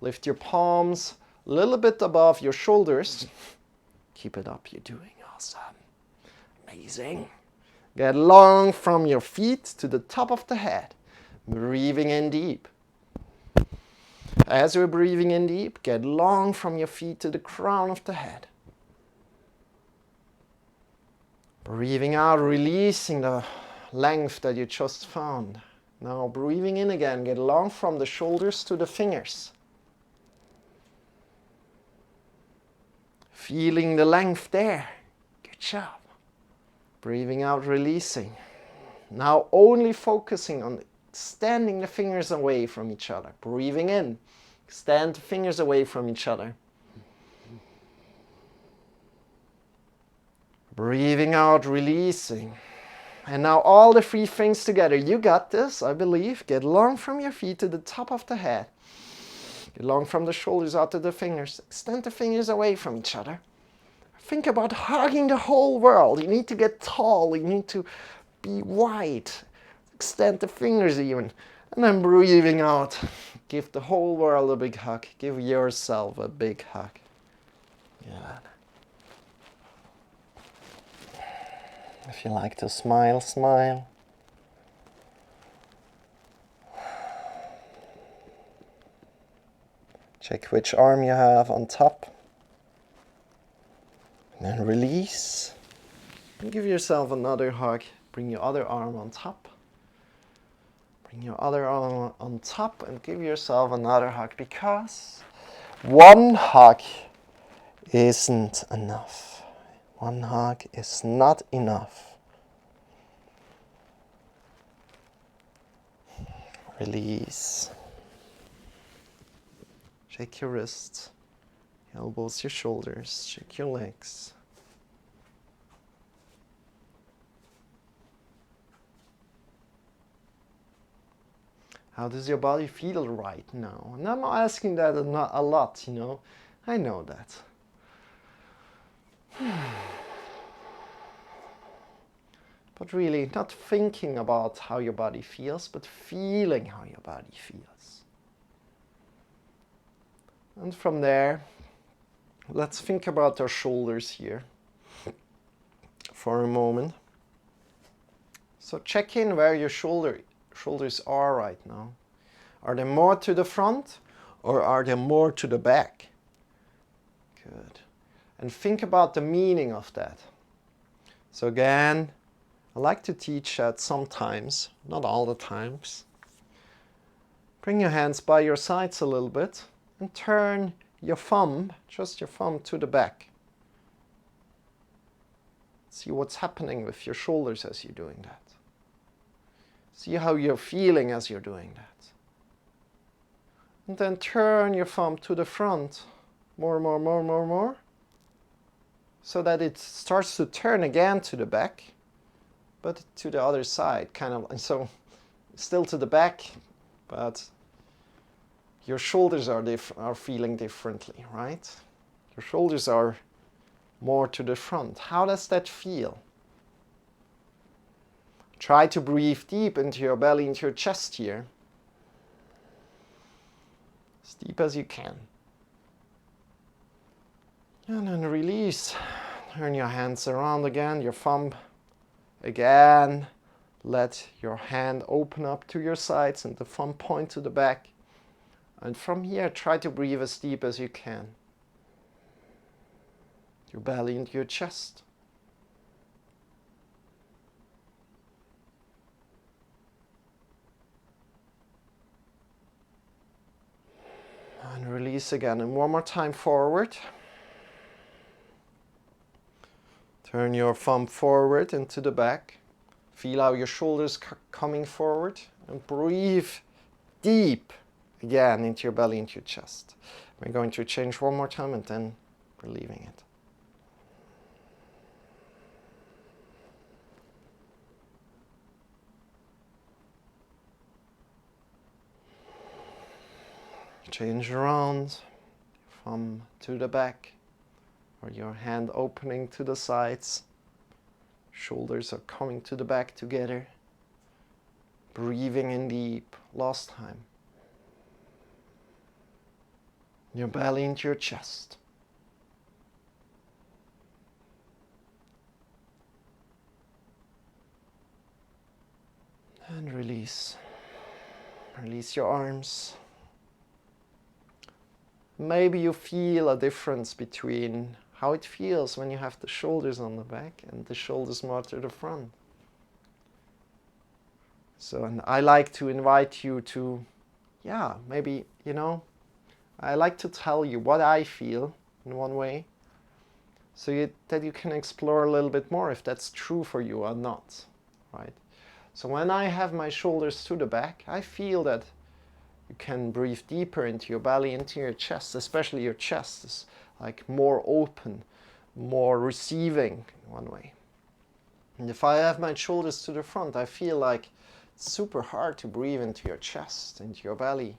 Lift your palms a little bit above your shoulders. Keep it up, you're doing awesome. Amazing. Get long from your feet to the top of the head. Breathing in deep. As you're breathing in deep, get long from your feet to the crown of the head. Breathing out, releasing the length that you just found. Now breathing in again, get long from the shoulders to the fingers. Feeling the length there. Good job. Breathing out, releasing. Now only focusing on extending the fingers away from each other. Breathing in. Extend the fingers away from each other. Breathing out, releasing. And now all the three things together. You got this, I believe. Get long from your feet to the top of the head. Get long from the shoulders out to the fingers. Extend the fingers away from each other. Think about hugging the whole world. You need to get tall. You need to be wide. Extend the fingers even. And then breathing out. Give the whole world a big hug. Give yourself a big hug. Yeah. If you like to smile, smile. Check which arm you have on top. And then release. And give yourself another hug. Bring your other arm on top. Bring your other arm on top and give yourself another hug, because one hug isn't enough. One hug is not enough. Release. Shake your wrists, your elbows, your shoulders, shake your legs. How does your body feel right now? And I'm asking that a lot, you know. I know that. But really, not thinking about how your body feels, but feeling how your body feels. And from there, let's think about our shoulders here for a moment. So check in where your shoulders are right now. Are they more to the front or are they more to the back? Good. And think about the meaning of that. So again, I like to teach that sometimes, not all the times. Bring your hands by your sides a little bit and turn your thumb, just your thumb, to the back. See what's happening with your shoulders as you're doing that. See how you're feeling as you're doing that. And then turn your thumb to the front. More. So that it starts to turn again to the back, but to the other side, kind of. And so still to the back, but your shoulders are feeling differently, right? Your shoulders are more to the front. How does that feel? Try to breathe deep into your belly, into your chest here. As deep as you can. And then release. Turn your hands around again, your thumb again. Let your hand open up to your sides and the thumb point to the back. And from here, try to breathe as deep as you can. Your belly into your chest. And release again. And one more time forward. Turn your thumb forward into the back. Feel how your shoulders coming forward. And breathe deep again into your belly, into your chest. We're going to change one more time and then we're leaving it. Change around, thumb to the back, or your hand opening to the sides. Shoulders are coming to the back together. Breathing in deep, last time. Your belly into your chest. And release. Release your arms. Maybe you feel a difference between how it feels when you have the shoulders on the back and the shoulders more to the front. So, and I like to invite you to, maybe, I like to tell you what I feel in one way, so that you can explore a little bit more if that's true for you or not, right? So when I have my shoulders to the back, I feel that you can breathe deeper into your belly, into your chest, especially your chest is like more open, more receiving in one way. And if I have my shoulders to the front, I feel like it's super hard to breathe into your chest, into your belly.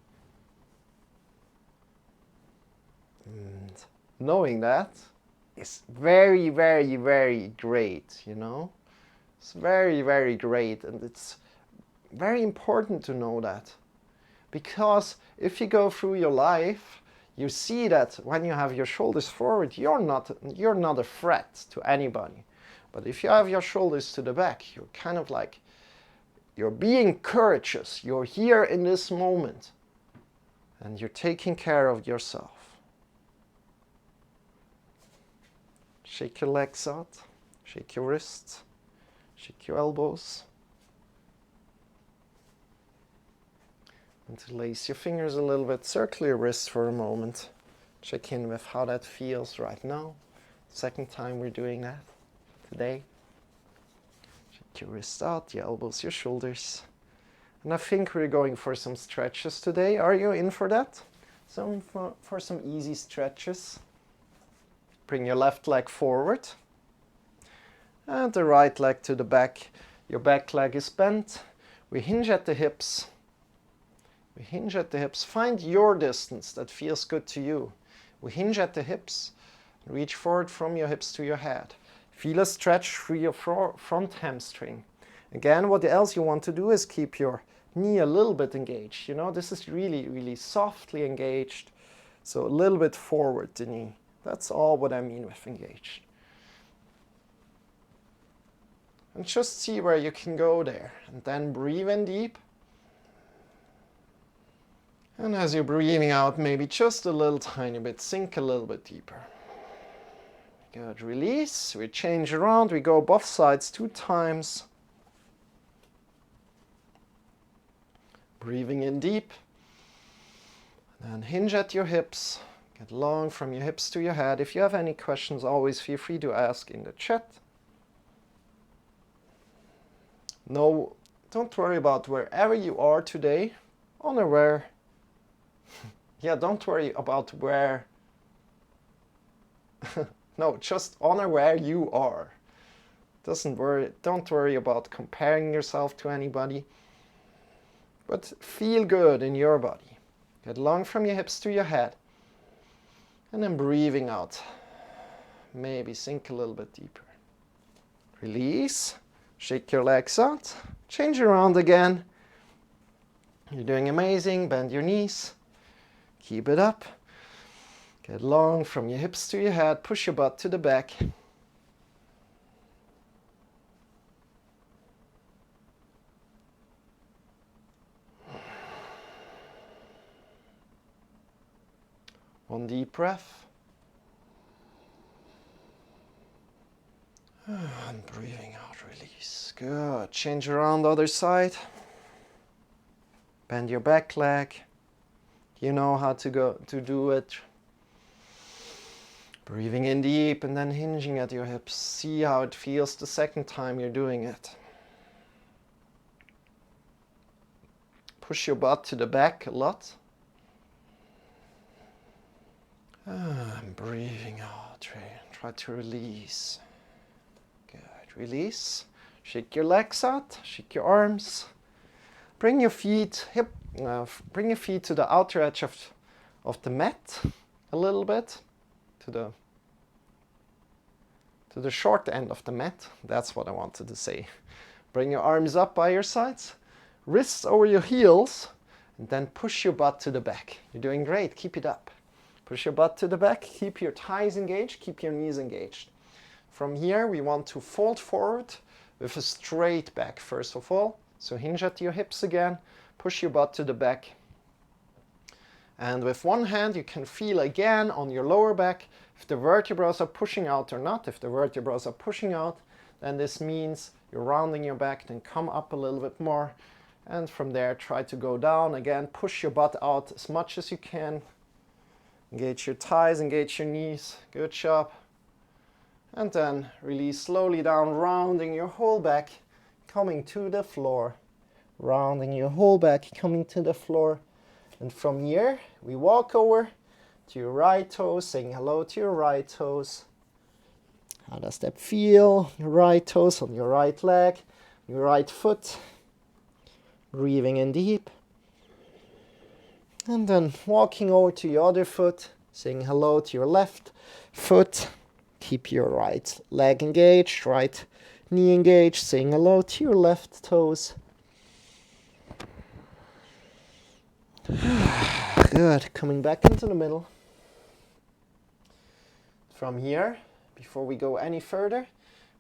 And knowing that is very, very, very great, It's very, very great, and it's very important to know that. Because if you go through your life, you see that when you have your shoulders forward, you're not a threat to anybody. But if you have your shoulders to the back, you're kind of like, you're being courageous. You're here in this moment. And you're taking care of yourself. Shake your legs out. Shake your wrists. Shake your elbows. Interlace your fingers a little bit. Circle your wrists for a moment. Check in with how that feels right now. Second time we're doing that today. Shake your wrists out, your elbows, your shoulders. And I think we're going for some stretches today. Are you in for that? For some easy stretches. Bring your left leg forward. And the right leg to the back. Your back leg is bent. We hinge at the hips. We hinge at the hips. Find your distance that feels good to you. We hinge at the hips. Reach forward from your hips to your head. Feel a stretch through your front hamstring. Again, what else you want to do is keep your knee a little bit engaged. This is really, really softly engaged. So a little bit forward the knee. That's all what I mean with engaged. And just see where you can go there. And then breathe in deep. And as you're breathing out, maybe just a little tiny bit, sink a little bit deeper. Good, release. We change around, we go both sides 2 times. Breathing in deep. And then hinge at your hips. Get long from your hips to your head. If you have any questions, always feel free to ask in the chat. No, don't worry about wherever you are today. Honor where. Don't worry about where. No, just honor where you are. Don't worry about comparing yourself to anybody. but feel good in your body. Get long from your hips to your head. And then breathing out. Maybe sink a little bit deeper. Release. Shake your legs out. Change around again. You're doing amazing. Bend your knees. Keep it up. Get long from your hips to your head. Push your butt to the back. One deep breath. And breathing out, release. Good. Change around the other side. Bend your back leg. You know how to do it. Breathing in deep and then hinging at your hips. See how it feels the second time you're doing it. Push your butt to the back a lot. And breathing out. Try to release. Good. Release. Shake your legs out. Shake your arms. Bring your feet bring your feet to the outer edge of the mat a little bit. To the short end of the mat. That's what I wanted to say. Bring your arms up by your sides. Wrists over your heels. And then push your butt to the back. You're doing great. Keep it up. Push your butt to the back, keep your thighs engaged, keep your knees engaged. From here, we want to fold forward with a straight back, first of all. So hinge at your hips again, push your butt to the back. And with one hand, you can feel again on your lower back if the vertebrae are pushing out or not. If the vertebrae are pushing out, then this means you're rounding your back, then come up a little bit more. And from there, try to go down. Again, push your butt out as much as you can. Engage your thighs, engage your knees. Good job. And then release slowly down, rounding your whole back, coming to the floor. Rounding your whole back, coming to the floor. And from here, we walk over to your right toes, saying hello to your right toes. How does that feel? Your right toes on your right leg, your right foot. Breathing in deep. And then walking over to your other foot, saying hello to your left foot. Keep your right leg engaged, right knee engaged, saying hello to your left toes. Good. Coming back into the middle. From here, before we go any further,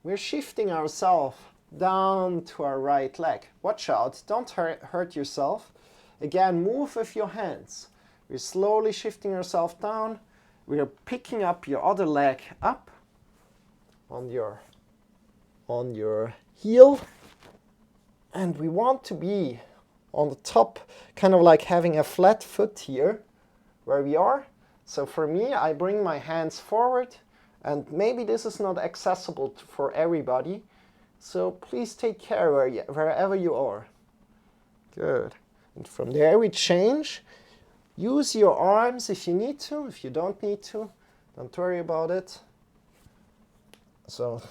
we're shifting ourselves down to our right leg. Watch out, don't hurt yourself. Again, move with your hands. We're slowly shifting ourselves down. We're picking up your other leg up on your heel. And we want to be on the top, kind of like having a flat foot here where we are. So for me, I bring my hands forward, and maybe this is not accessible for everybody. So please take care wherever you are. Good. And from there we change. Use your arms if you need to. If you don't need to, don't worry about it. So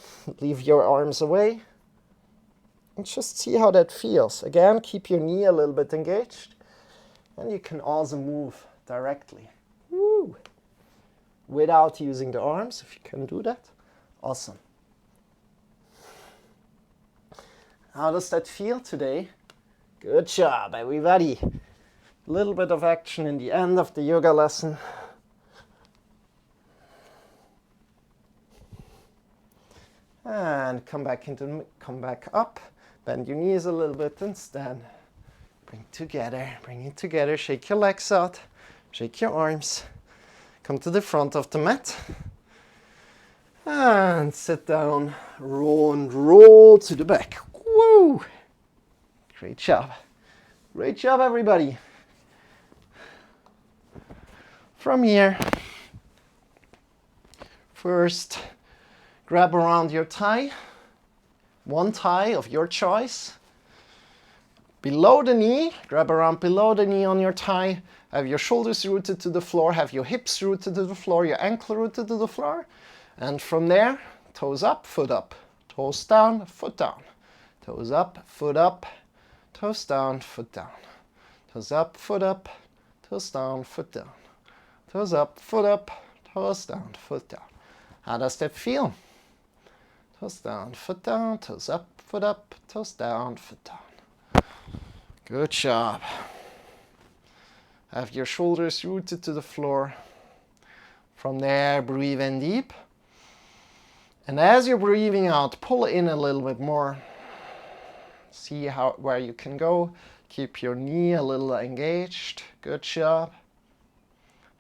leave your arms away. And just see how that feels. Again, keep your knee a little bit engaged. And you can also move directly. Woo! Without using the arms, if you can do that. Awesome. How does that feel today? Good job, everybody. A little bit of action in the end of the yoga lesson. And come back up. Bend your knees a little bit and stand. Bring it together. Shake your legs out. Shake your arms. Come to the front of the mat. And sit down. Roll to the back. Woo! Great job. Great job, everybody. From here, first grab around your thigh. One thigh of your choice. Below the knee, grab around below the knee on your thigh. Have your shoulders rooted to the floor. Have your hips rooted to the floor. Your ankle rooted to the floor. And from there, toes up, foot up. Toes down, foot down. Toes up, foot up. Toes down, foot down. toes up, foot up, toes down, foot down. Toes up, foot up, toes down, foot down. How does that feel? Toes down, foot down, toes up, foot up, toes down, foot down. Good job. Have your shoulders rooted to the floor. From there, breathe in deep. And as you're breathing out, pull in a little bit more. See where you can go. Keep your knee a little engaged. Good job.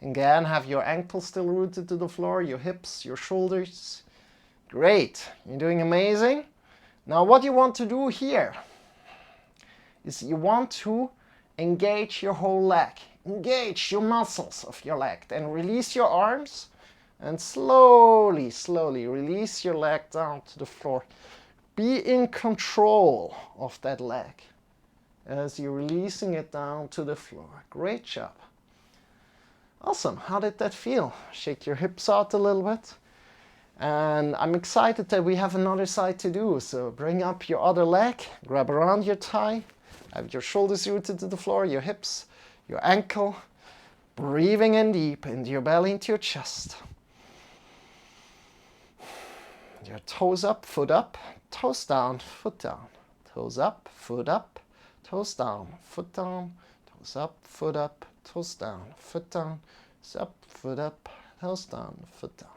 Again, have your ankles still rooted to the floor, your hips, your shoulders. Great. You're doing amazing. Now what you want to do here is you want to engage your whole leg. Engage your muscles of your leg. Then release your arms and slowly, slowly release your leg down to the floor. Be in control of that leg as you're releasing it down to the floor. Great job. Awesome. How did that feel? Shake your hips out a little bit. And I'm excited that we have another side to do. So bring up your other leg, grab around your thigh, have your shoulders rooted to the floor, your hips, your ankle. Breathing in deep into your belly, into your chest. Your toes up, toes down, foot down. Toes up, toes down, foot down. Toes up, toes down, foot down. Toes up, toes down, foot down.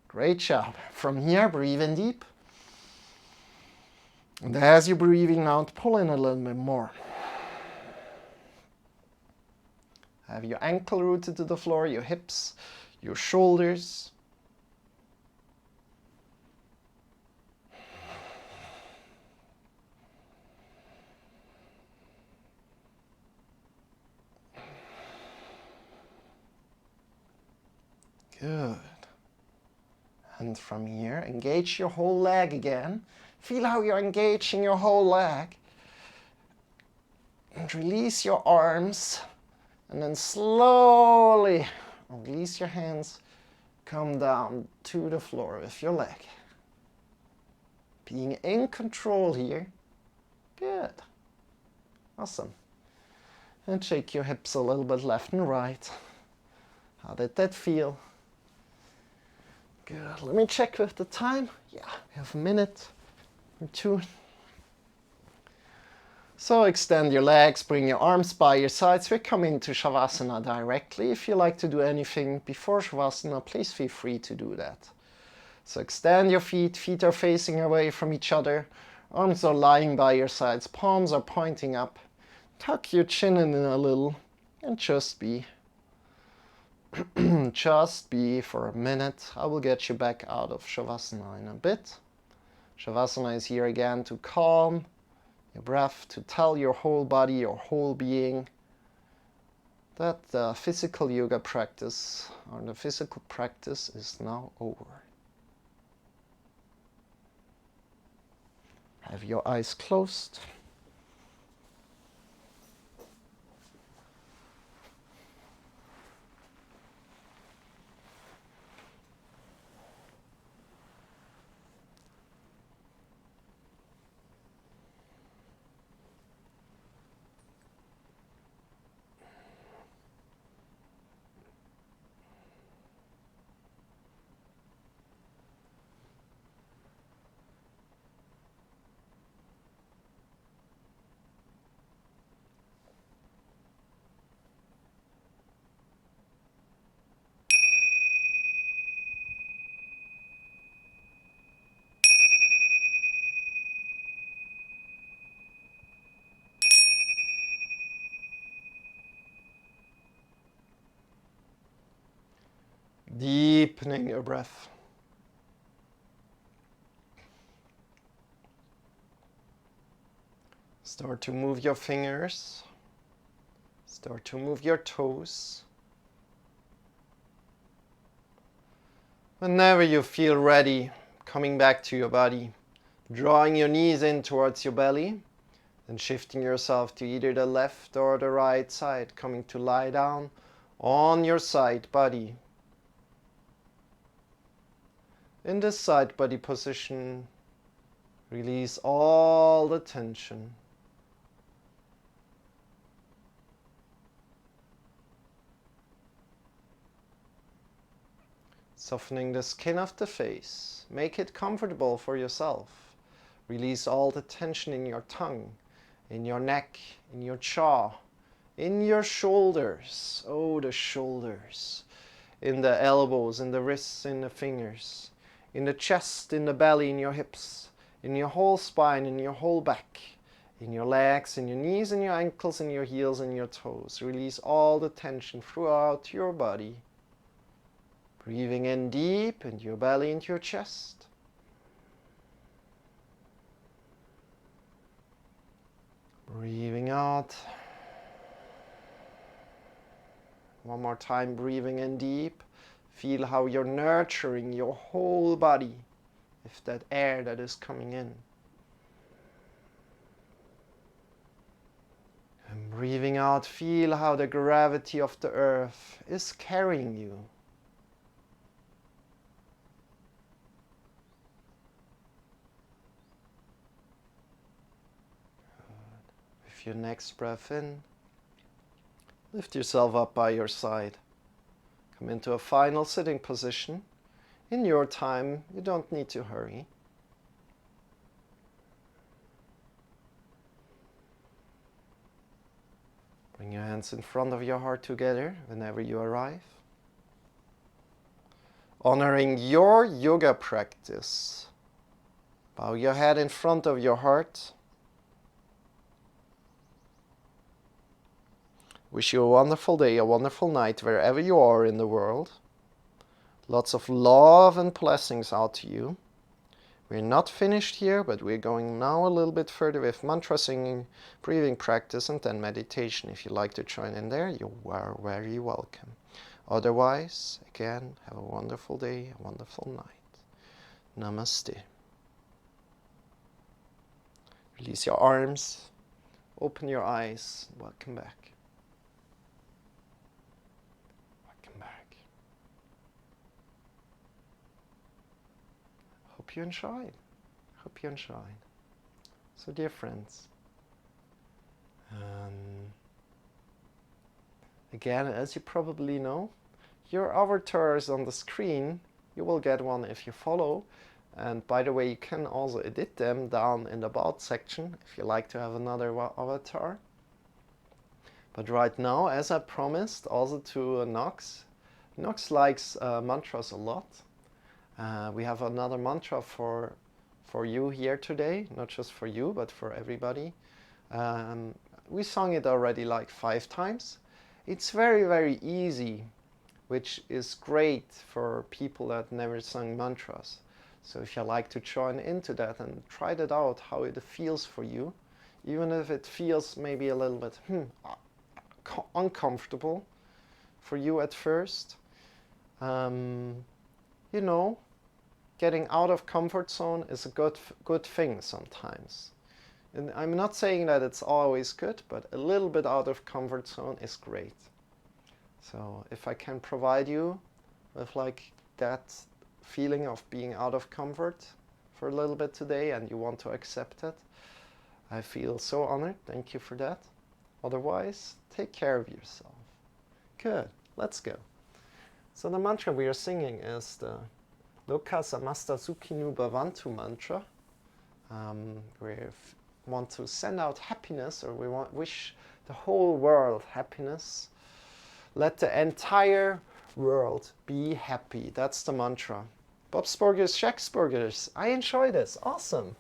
Great job. From here, breathe in deep. And as you're breathing out, pull in a little bit more. Have your ankle rooted to the floor, your hips, your shoulders. Good. And from here, engage your whole leg again. Feel how you're engaging your whole leg. And release your arms. And then slowly release your hands. Come down to the floor with your leg. Being in control here. Good. Awesome. And shake your hips a little bit left and right. How did that feel? Good. Let me check with the time. Yeah, we have a minute or two. So extend your legs, bring your arms by your sides. We're coming to Shavasana directly. If you like to do anything before Shavasana, please feel free to do that. So extend your feet. Feet are facing away from each other. Arms are lying by your sides. Palms are pointing up. Tuck your chin in a little and just be. Just be for a minute. I will get you back out of Shavasana in a bit. Shavasana is here again to calm your breath, to tell your whole body, your whole being that the physical yoga practice or the physical practice is now over. Have your eyes closed. Deepening your breath. Start to move your fingers. Start to move your toes. Whenever you feel ready, coming back to your body, drawing your knees in towards your belly, and shifting yourself to either the left or the right side, coming to lie down on your side body. In this side body position, release all the tension. Softening the skin of the face. Make it comfortable for yourself. Release all the tension in your tongue, in your neck, in your jaw, in your shoulders. Oh, the shoulders. In the elbows, in the wrists, in the fingers. In the chest, in the belly, in your hips. In your whole spine, in your whole back. In your legs, in your knees, in your ankles, in your heels, in your toes. Release all the tension throughout your body. Breathing in deep into your belly, into your chest. Breathing out. One more time, breathing in deep. Feel how you're nurturing your whole body with that air that is coming in. And breathing out, feel how the gravity of the earth is carrying you. With your next breath in, lift yourself up by your side. Come into a final sitting position. In your time, you don't need to hurry. Bring your hands in front of your heart together whenever you arrive. Honoring your yoga practice. Bow your head in front of your heart. Wish you a wonderful day, a wonderful night, wherever you are in the world. Lots of love and blessings out to you. We're not finished here, but we're going now a little bit further with mantra singing, breathing practice, and then meditation. If you'd like to join in there, you are very welcome. Otherwise, again, have a wonderful day, a wonderful night. Namaste. Release your arms, open your eyes, welcome back. Hope you enjoyed. Hope you enjoyed. So, dear friends, again, as you probably know, your avatar is on the screen. You will get one if you follow. And by the way, you can also edit them down in the About section if you like to have another avatar. But right now, as I promised, also to Nox. Nox likes mantras a lot. We have another mantra for you here today, not just for you, but for everybody. We sung it already like 5 times. It's very, very easy, which is great for people that never sung mantras. So if you like to join into that and try that out, how it feels for you, even if it feels maybe a little bit uncomfortable for you at first, you know, getting out of comfort zone is a good thing sometimes. And I'm not saying that it's always good, but a little bit out of comfort zone is great. So if I can provide you with like that feeling of being out of comfort for a little bit today and you want to accept it, I feel so honored. Thank you for that. Otherwise, take care of yourself. Good. Let's go. So the mantra we are singing is the Loka Samasta Sukhinu Bhavantu mantra. We want to send out happiness, or we wish the whole world happiness. Let the entire world be happy. That's the mantra. Bobsburgers, Shacksburgers. I enjoy this. Awesome.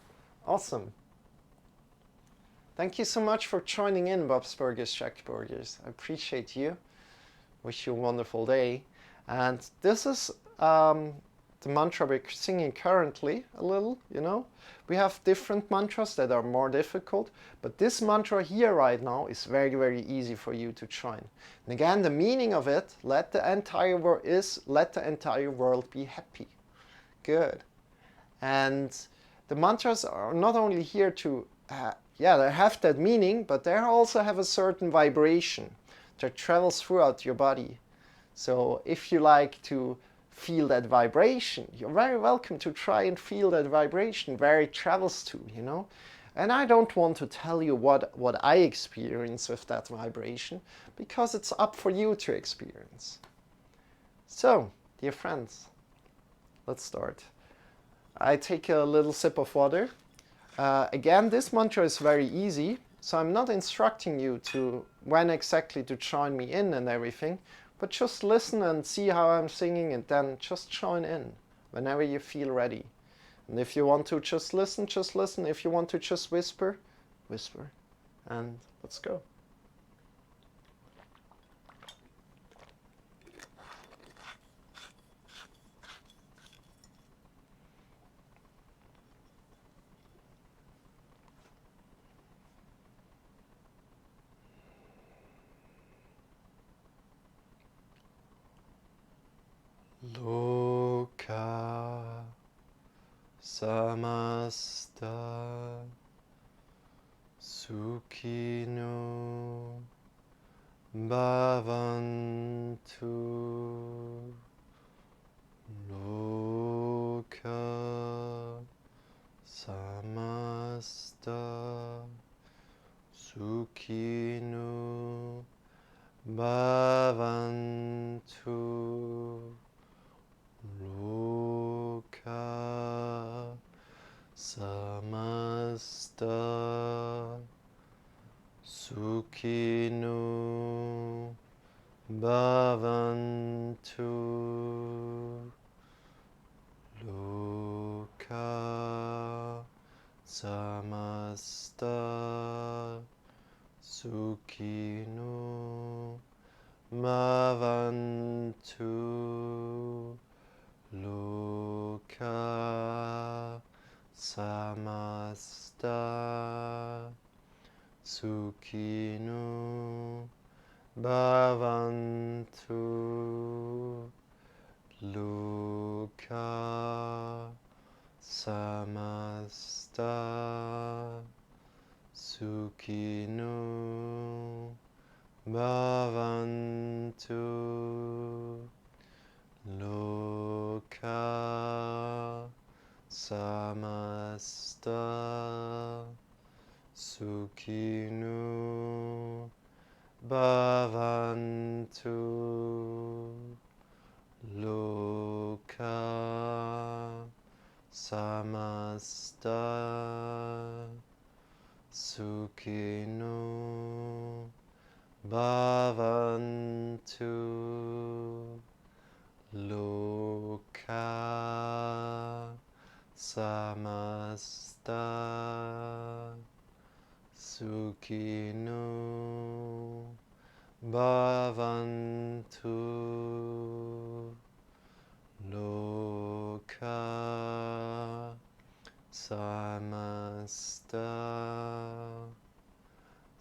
Awesome. Thank you so much for joining in, Bobsburgers, Shacksburgers. I appreciate you. Wish you a wonderful day. And this is the mantra we're singing currently a little, you know. We have different mantras that are more difficult, but this mantra here right now is very, very easy for you to join. And again, the meaning of it, let the entire world be happy. Good. And the mantras are not only here to, they have that meaning, but they also have a certain vibration that travels throughout your body. So if you like to feel that vibration, you're very welcome to try and feel that vibration where it travels to, you know. And I don't want to tell you what I experience with that vibration, because it's up for you to experience. So, dear friends, let's start. I take a little sip of water. Again, this mantra is very easy, so I'm not instructing you to when exactly to join me in and everything, but just listen and see how I'm singing and then just join in whenever you feel ready. And if you want to just listen, just listen. If you want to just whisper, whisper. And let's go. Loka samasta sukhino bhavantu. Loka samasta sukhino bhavantu. Loka samasta sukhino bhavantu. Loka samasta sukhino bhavantu. Loka samasta sukhino bhavantu. Loka samasta sukhino bhavantu. Loka samasta sukhino bhavantu. Loka samasta sukhino bhavantu. Loka samasta sukhino bhavantu. Loka samasta sukhino bhavantu. Loka samasta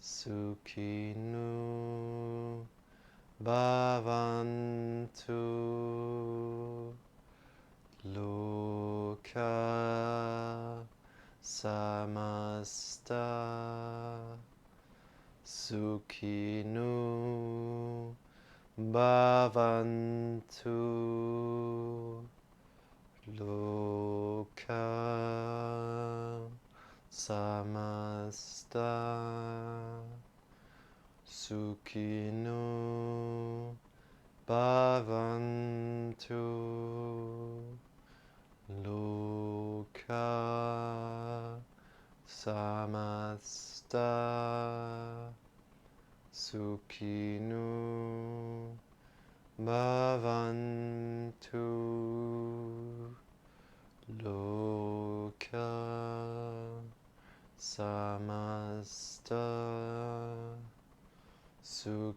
sukhino bhavantu. Loka samasta sukhino bhavantu. Loka samasta sukhino bhavantu. Loka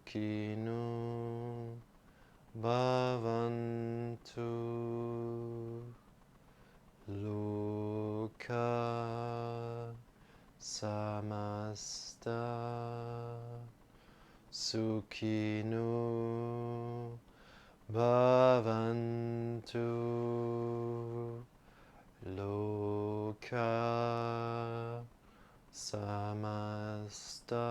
samasta sukhino bhavantu. Loka samasta sukhino bhavantu. Loka samasta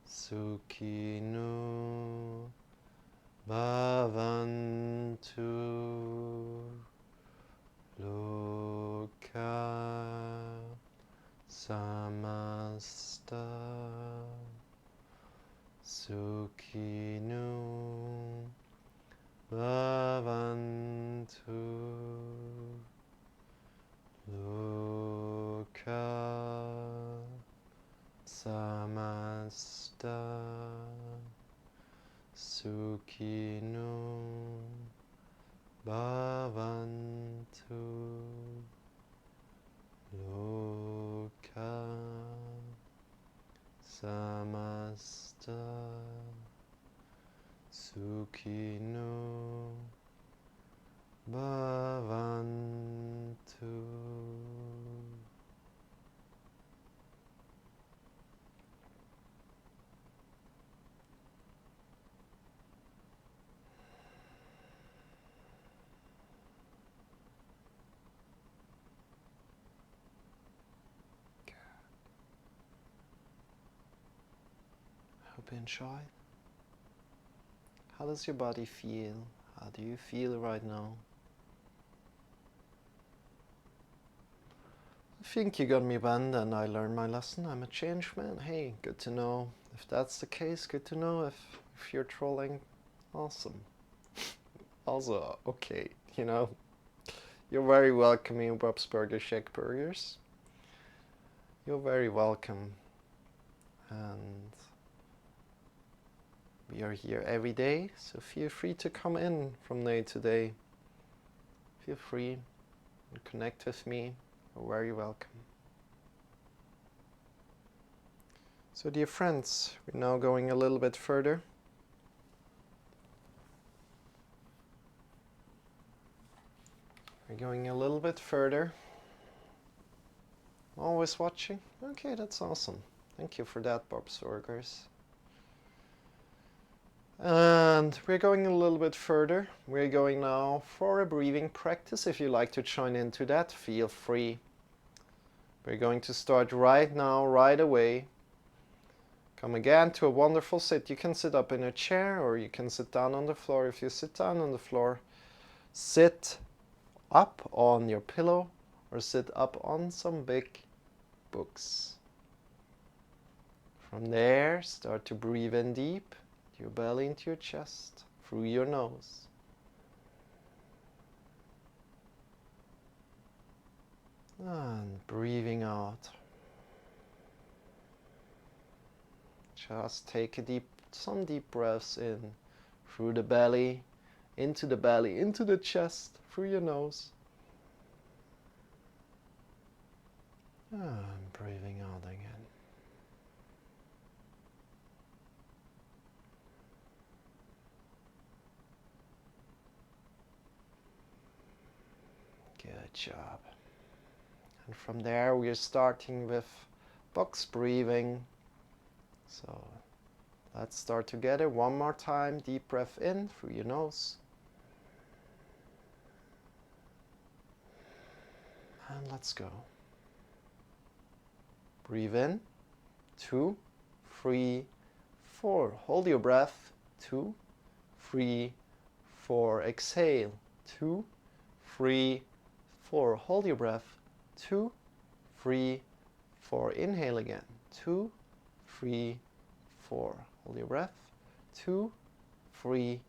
sukhino bhavantu. Loka samasta sukhino bhavantu. Samasta Sukhino Bhavantu Loka Samasta Sukhino Bhavantu. Hope you enjoyed. How does your body feel? How do you feel right now? I think you got me banned and I learned my lesson. I'm a changed man. Hey, good to know. If that's the case, good to know. If you're trolling, awesome. Also, okay, you know, you're very welcome in Bob's Burger Shake Burgers. You're very welcome. And we are here every day, so feel free to come in from day to day. Feel free and connect with me. You're very welcome. So dear friends, we're now going a little bit further. We're going a little bit further. Always watching? Okay, that's awesome. Thank you for that, Bob Sorgers. And we're going a little bit further. We're going now for a breathing practice. If you like to join into that, feel free. We're going to start right now, right away. Come again to a wonderful sit. You can sit up in a chair or you can sit down on the floor. If you sit down on the floor, sit up on your pillow or sit up on some big books. From there, start to breathe in deep, your belly into your chest, through your nose. And breathing out. Just take some deep breaths in, through the belly, into the chest, through your nose. And breathing out again. Good job. And from there we are starting with box breathing. So let's start together. One more time. Deep breath in through your nose. And let's go. Breathe in. 2, 3, 4. Hold your breath. 2, 3, 4. Exhale. 2, 3, 4. Hold your breath. 2, 3, 4. Inhale again. 2, 3, 4. Hold your breath. 2, 3,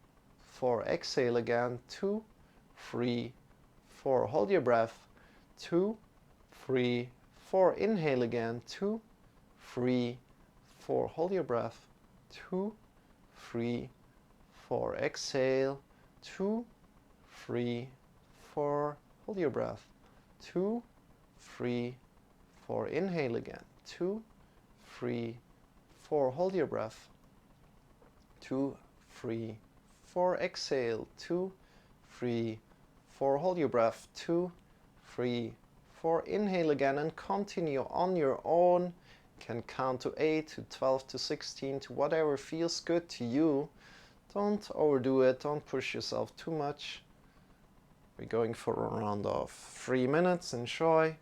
4. Exhale again. 2, 3, 4. Hold your breath. 2, 3, 4. Inhale again. 2, 3, 4. Hold your breath. 2, 3, 4. Exhale. 2, 3, 4. Hold your breath. 2, 3, 4. Inhale again. 2, 3, 4. Hold your breath. 2, 3, 4. Exhale. 2, 3, 4. Hold your breath. 2, 3, 4. Inhale again and continue on your own. You can count to 8, to 12, to 16, to whatever feels good to you. Don't overdo it. Don't push yourself too much. We're going for a round of 3 minutes. Enjoy.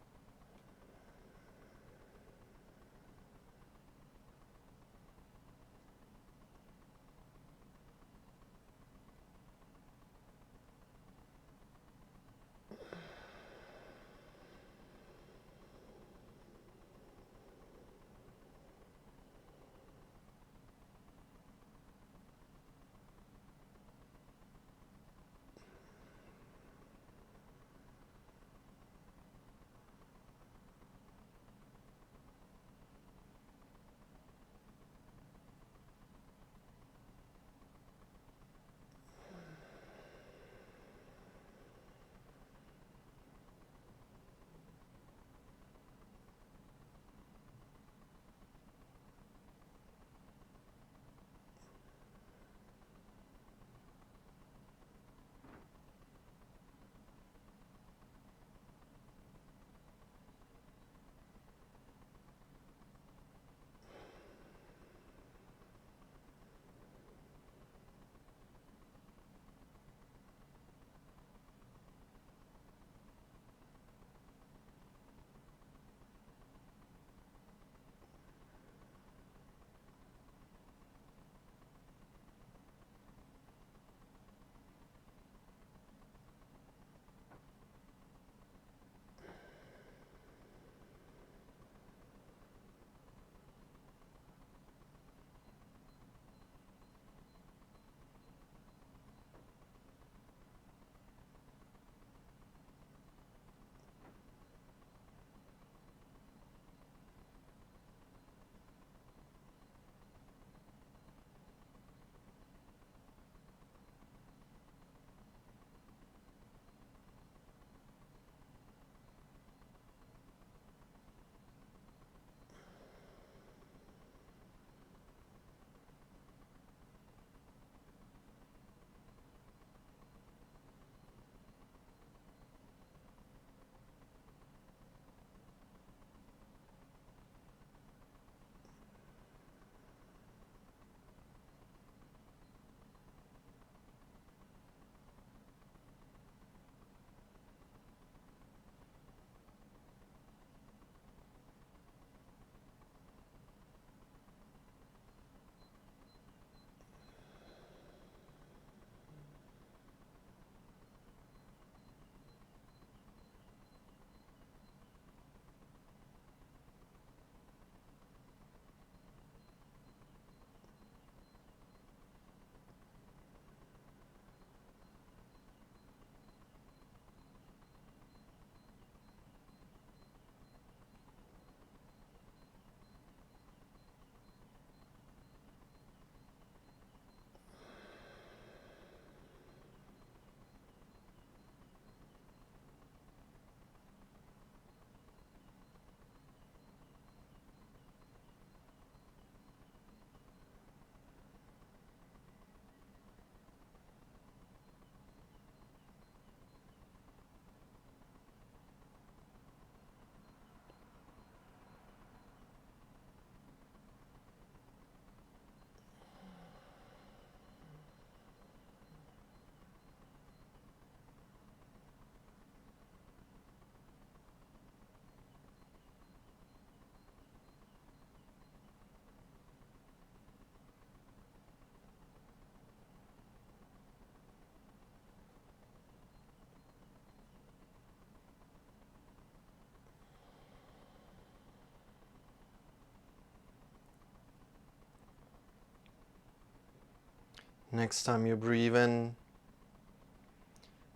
Next time you breathe in,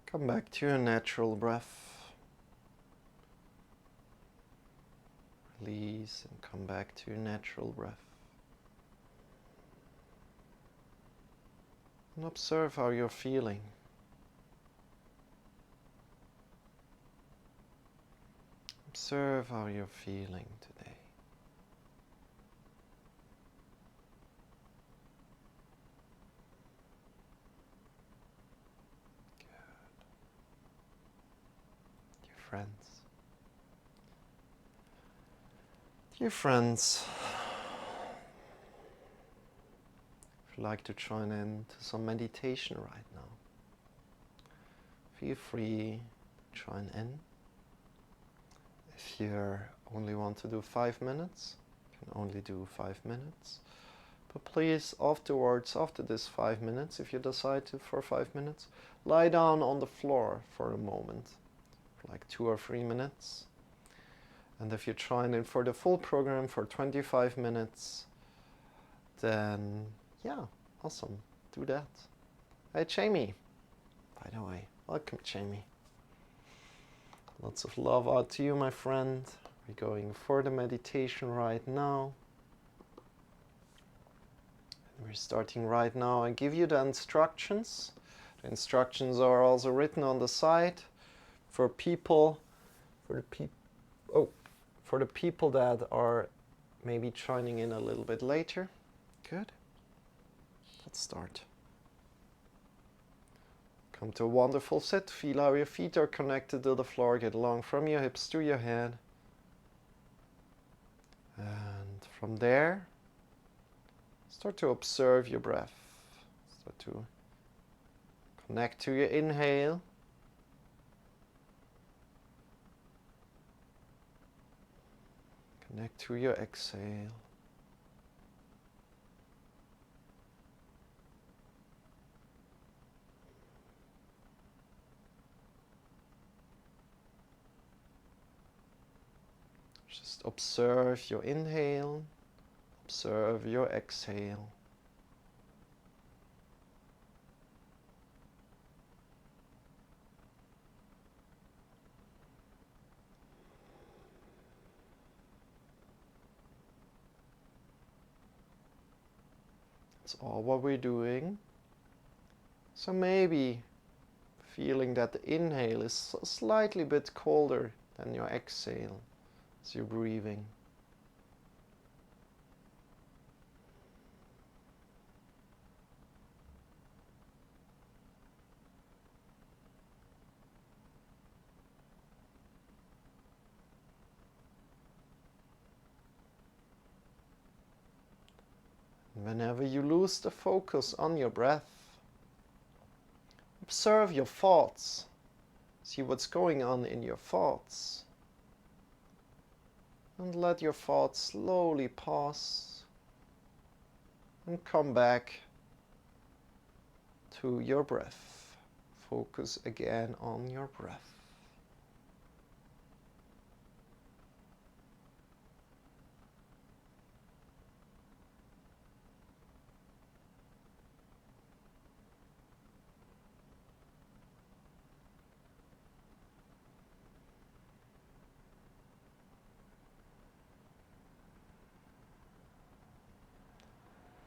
come back to your natural breath. Release and come back to your natural breath. And observe how you're feeling. Observe how you're feeling today. Friends. Dear friends, if you'd like to join in to some meditation right now, feel free to join in. If you only want to do 5 minutes, you can only do 5 minutes. But please, afterwards, after this 5 minutes, if you decide to for 5 minutes, lie down on the floor for a moment. Like 2 or 3 minutes. And if you join in for the full program for 25 minutes, then yeah, awesome, do that. Hey Jamie, by the way, welcome Jamie. Lots of love out to you, my friend. We're going for the meditation right now. We're starting right now. I give you the instructions. The instructions are also written on the side. For the people that are maybe joining in a little bit later. Good. Let's start. Come to a wonderful sit. Feel how your feet are connected to the floor. Get along from your hips to your head. And from there, start to observe your breath. Start to connect to your inhale. Connect to your exhale. Just observe your inhale, observe your exhale. That's all what we're doing. So maybe feeling that the inhale is a slightly bit colder than your exhale as you're breathing. Whenever you lose the focus on your breath, observe your thoughts. See what's going on in your thoughts. And let your thoughts slowly pass and come back to your breath. Focus again on your breath.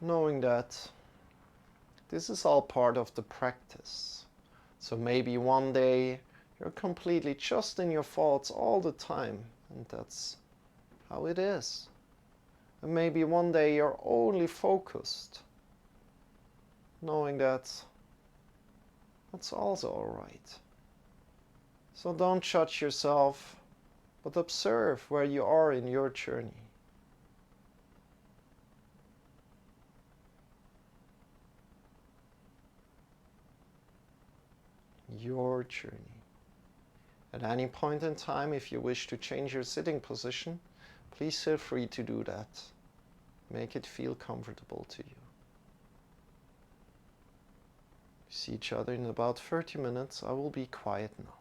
Knowing that this is all part of the practice. So maybe one day you're completely just in your thoughts all the time, and that's how it is. And maybe one day you're only focused, knowing that that's also all right. So don't judge yourself, but observe where you are in your journey. Your journey. At any point in time, if you wish to change your sitting position, please feel free to do that. Make it feel comfortable to you. We see each other in about 30 minutes. I will be quiet now.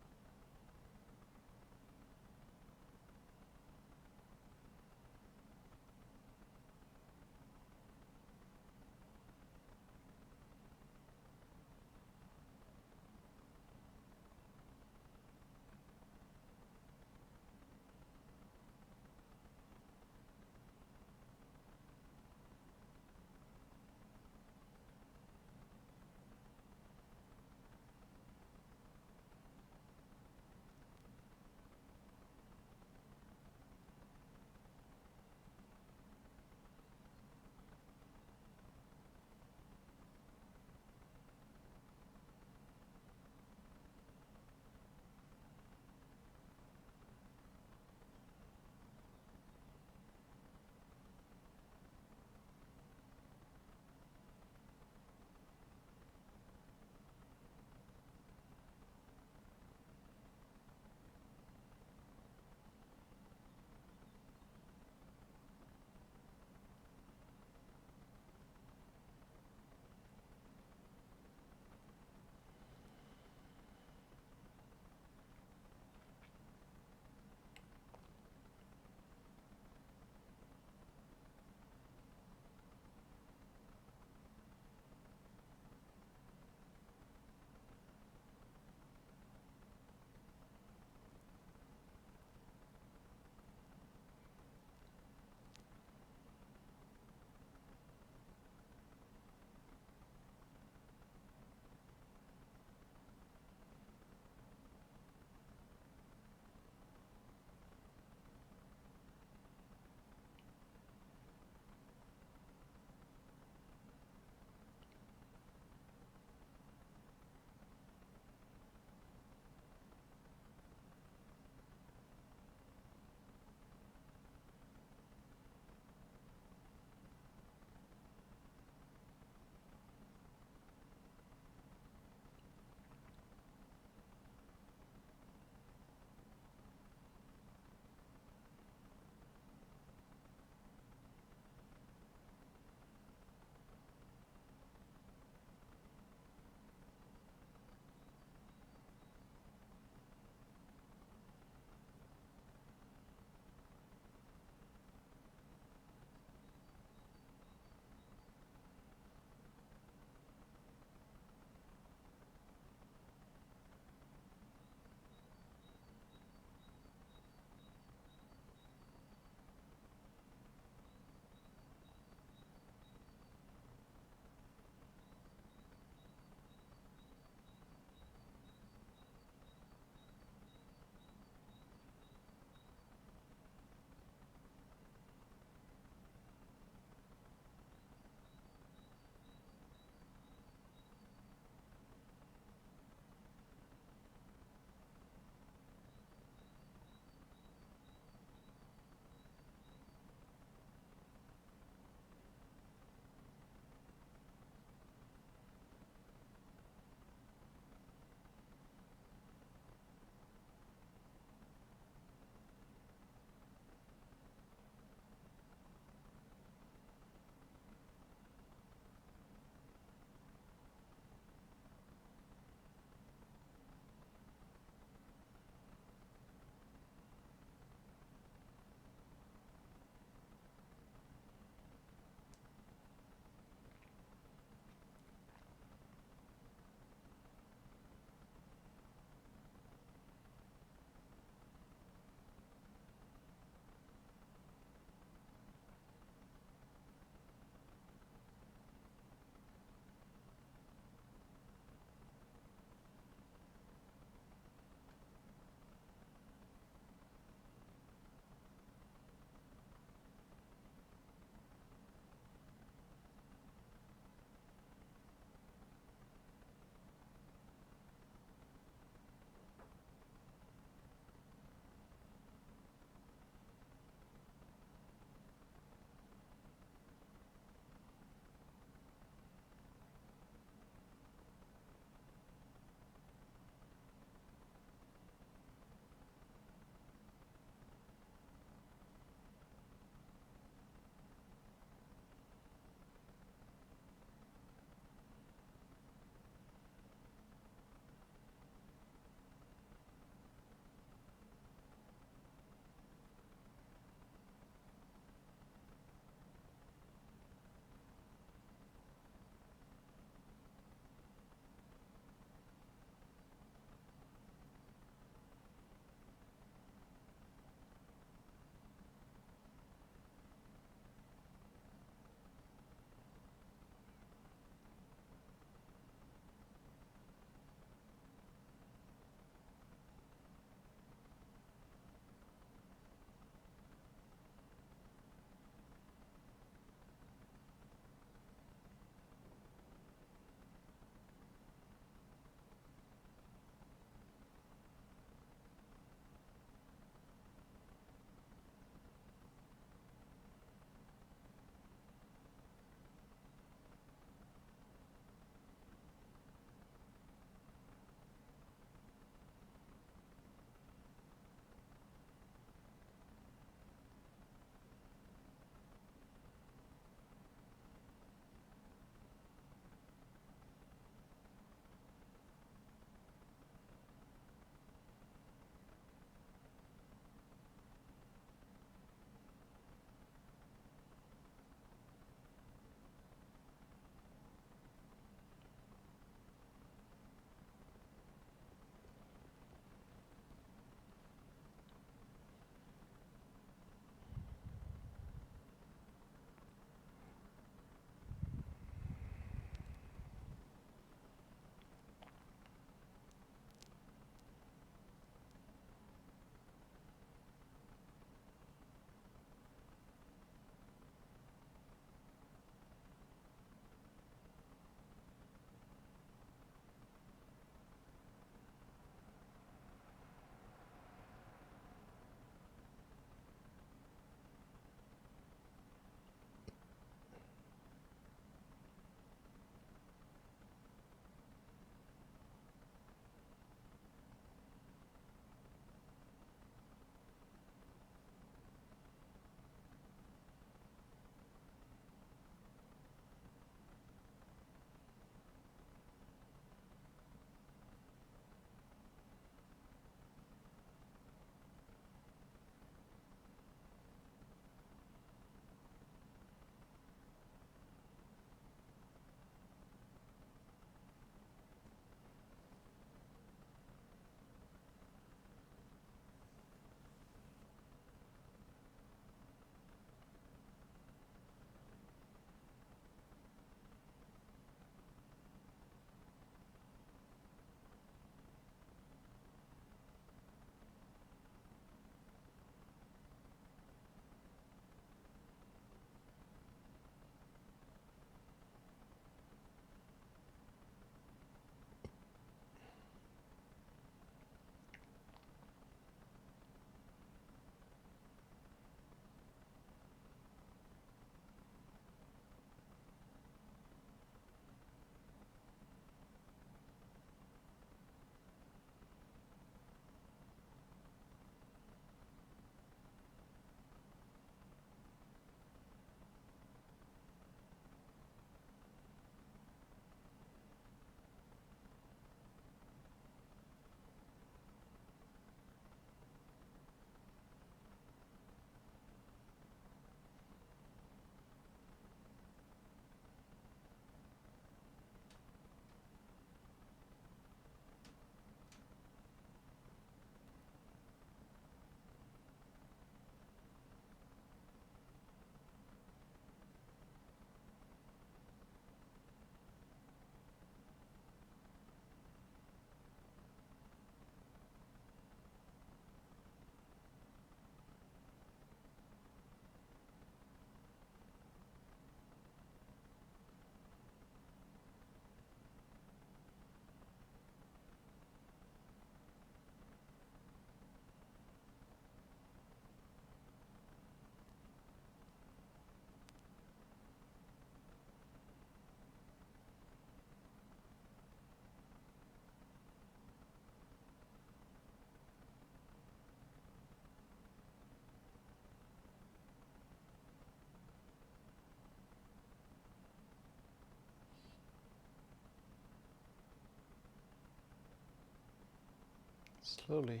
Slowly,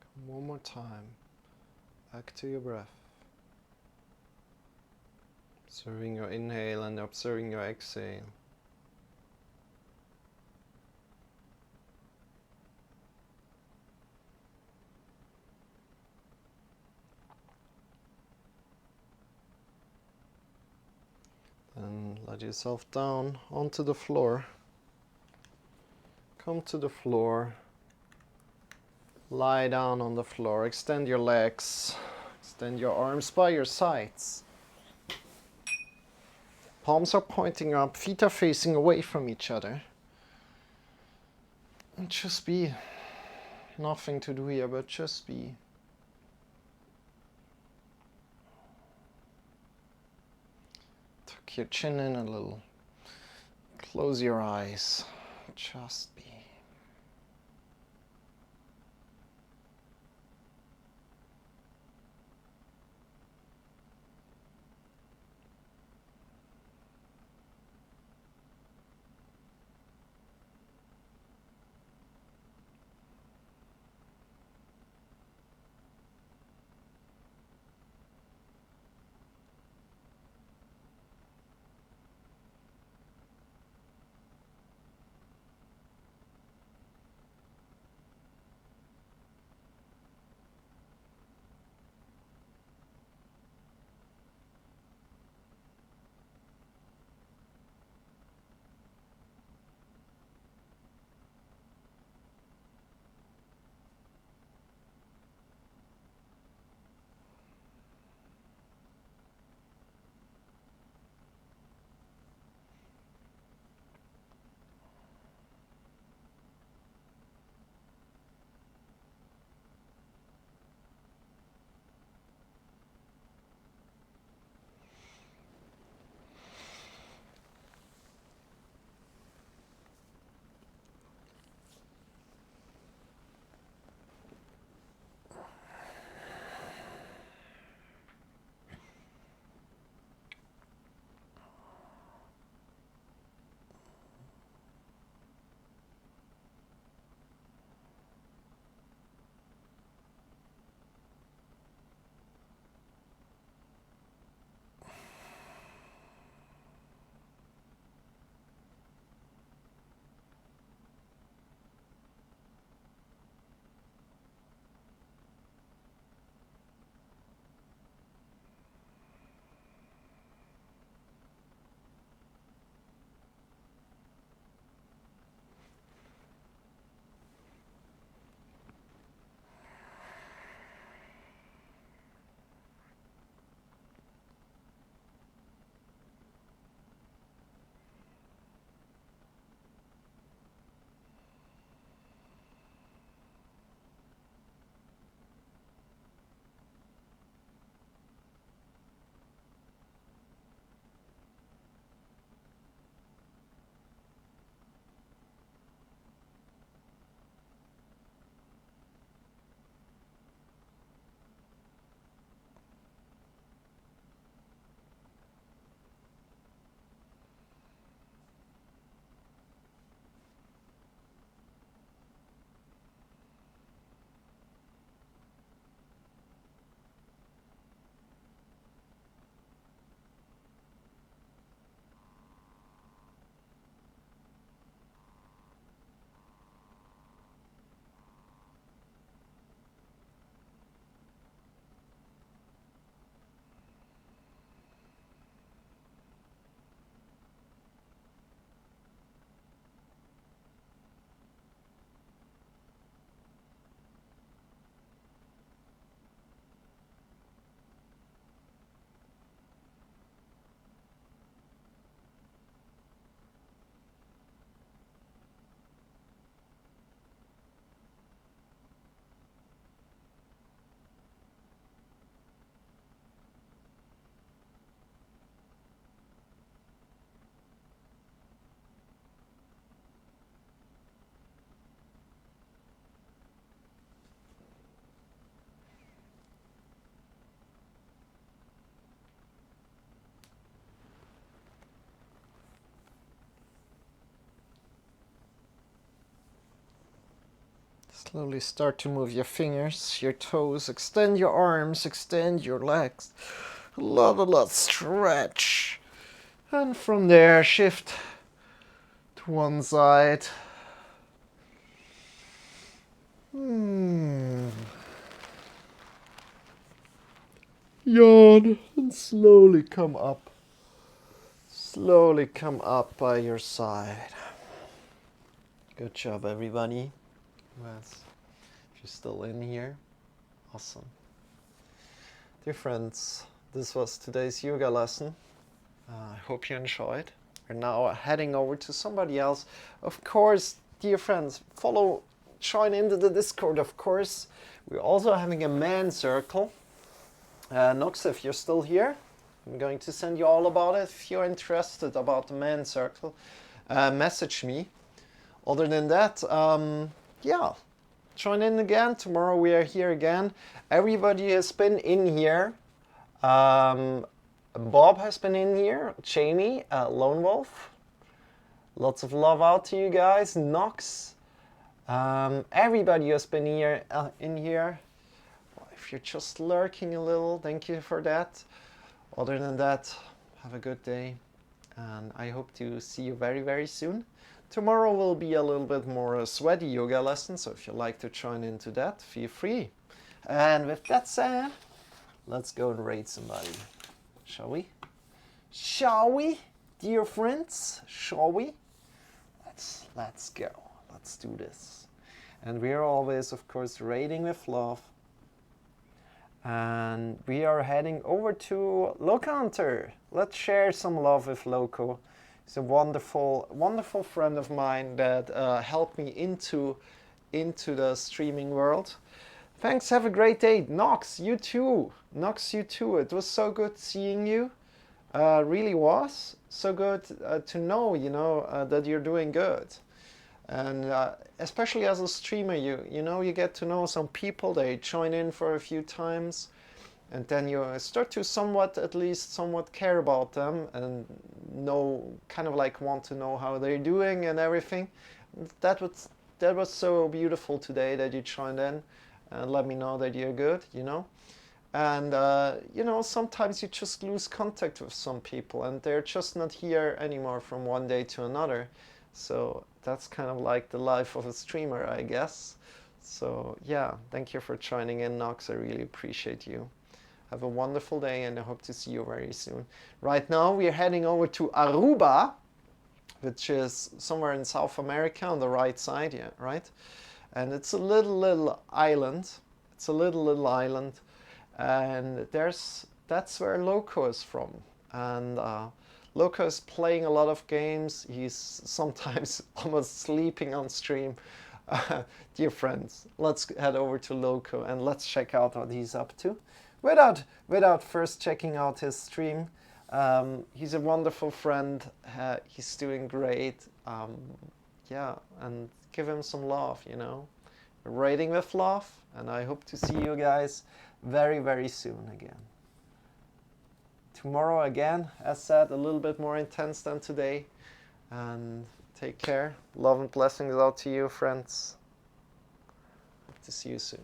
come one more time, back to your breath. Observing your inhale and observing your exhale. Then let yourself down onto the floor. Come to the floor. Lie down on the floor. Extend your legs. Extend your arms by your sides. Palms are pointing up. Feet are facing away from each other. And just be. Nothing to do here, but just be. Tuck your chin in a little. Close your eyes. Just be. Slowly start to move your fingers, your toes, extend your arms, extend your legs. A lot stretch. And from there, shift to one side. Yawn and slowly come up. Slowly come up by your side. Good job, everybody. Yes. If you're still in here, awesome. Dear friends, this was today's yoga lesson. I hope you enjoyed. We're now heading over to somebody else. Of course, dear friends, join into the Discord, of course. We're also having a man circle. Nox, if you're still here, I'm going to send you all about it. If you're interested about the man circle, message me. Other than that, yeah, join in again. Tomorrow we are here again. Everybody has been in here. Bob has been in here. Jamie, Lone Wolf. Lots of love out to you guys. Nox. Everybody has been here, in here. If you're just lurking a little, thank you for that. Other than that, have a good day. And I hope to see you very, very soon. Tomorrow will be a little bit more sweaty yoga lesson, so if you like to join into that, feel free. And with that said, let's go and raid somebody. Shall we? Shall we, dear friends? Shall we? Let's go. Let's do this. And we are always, of course, raiding with love. And we are heading over to Loco Hunter. Let's share some love with Loco. He's a wonderful, wonderful friend of mine that helped me into the streaming world. Thanks, have a great day. Nox, you too. Nox, you too. It was so good seeing you. Really was. So good to know, that you're doing good. And especially as a streamer, you get to know some people. They join in for a few times. And then you start to at least somewhat care about them and want to know how they're doing and everything. That was so beautiful today that you joined in and let me know that you're good, And, sometimes you just lose contact with some people and they're just not here anymore from one day to another. So that's kind of like the life of a streamer, I guess. So yeah, thank you for joining in, Nox. I really appreciate you. Have a wonderful day and I hope to see you very soon. Right now we are heading over to Aruba, which is somewhere in South America on the right side, yeah, right? And it's a little island. It's a little island. And that's where Loco is from. And Loco is playing a lot of games. He's sometimes almost sleeping on stream. Dear friends, let's head over to Loco and let's check out what he's up to. Without first checking out his stream. He's a wonderful friend. He's doing great. Yeah, and give him some love, Raiding with love. And I hope to see you guys very, very soon again. Tomorrow again, as said, a little bit more intense than today. And take care. Love and blessings out to you, friends. Hope to see you soon.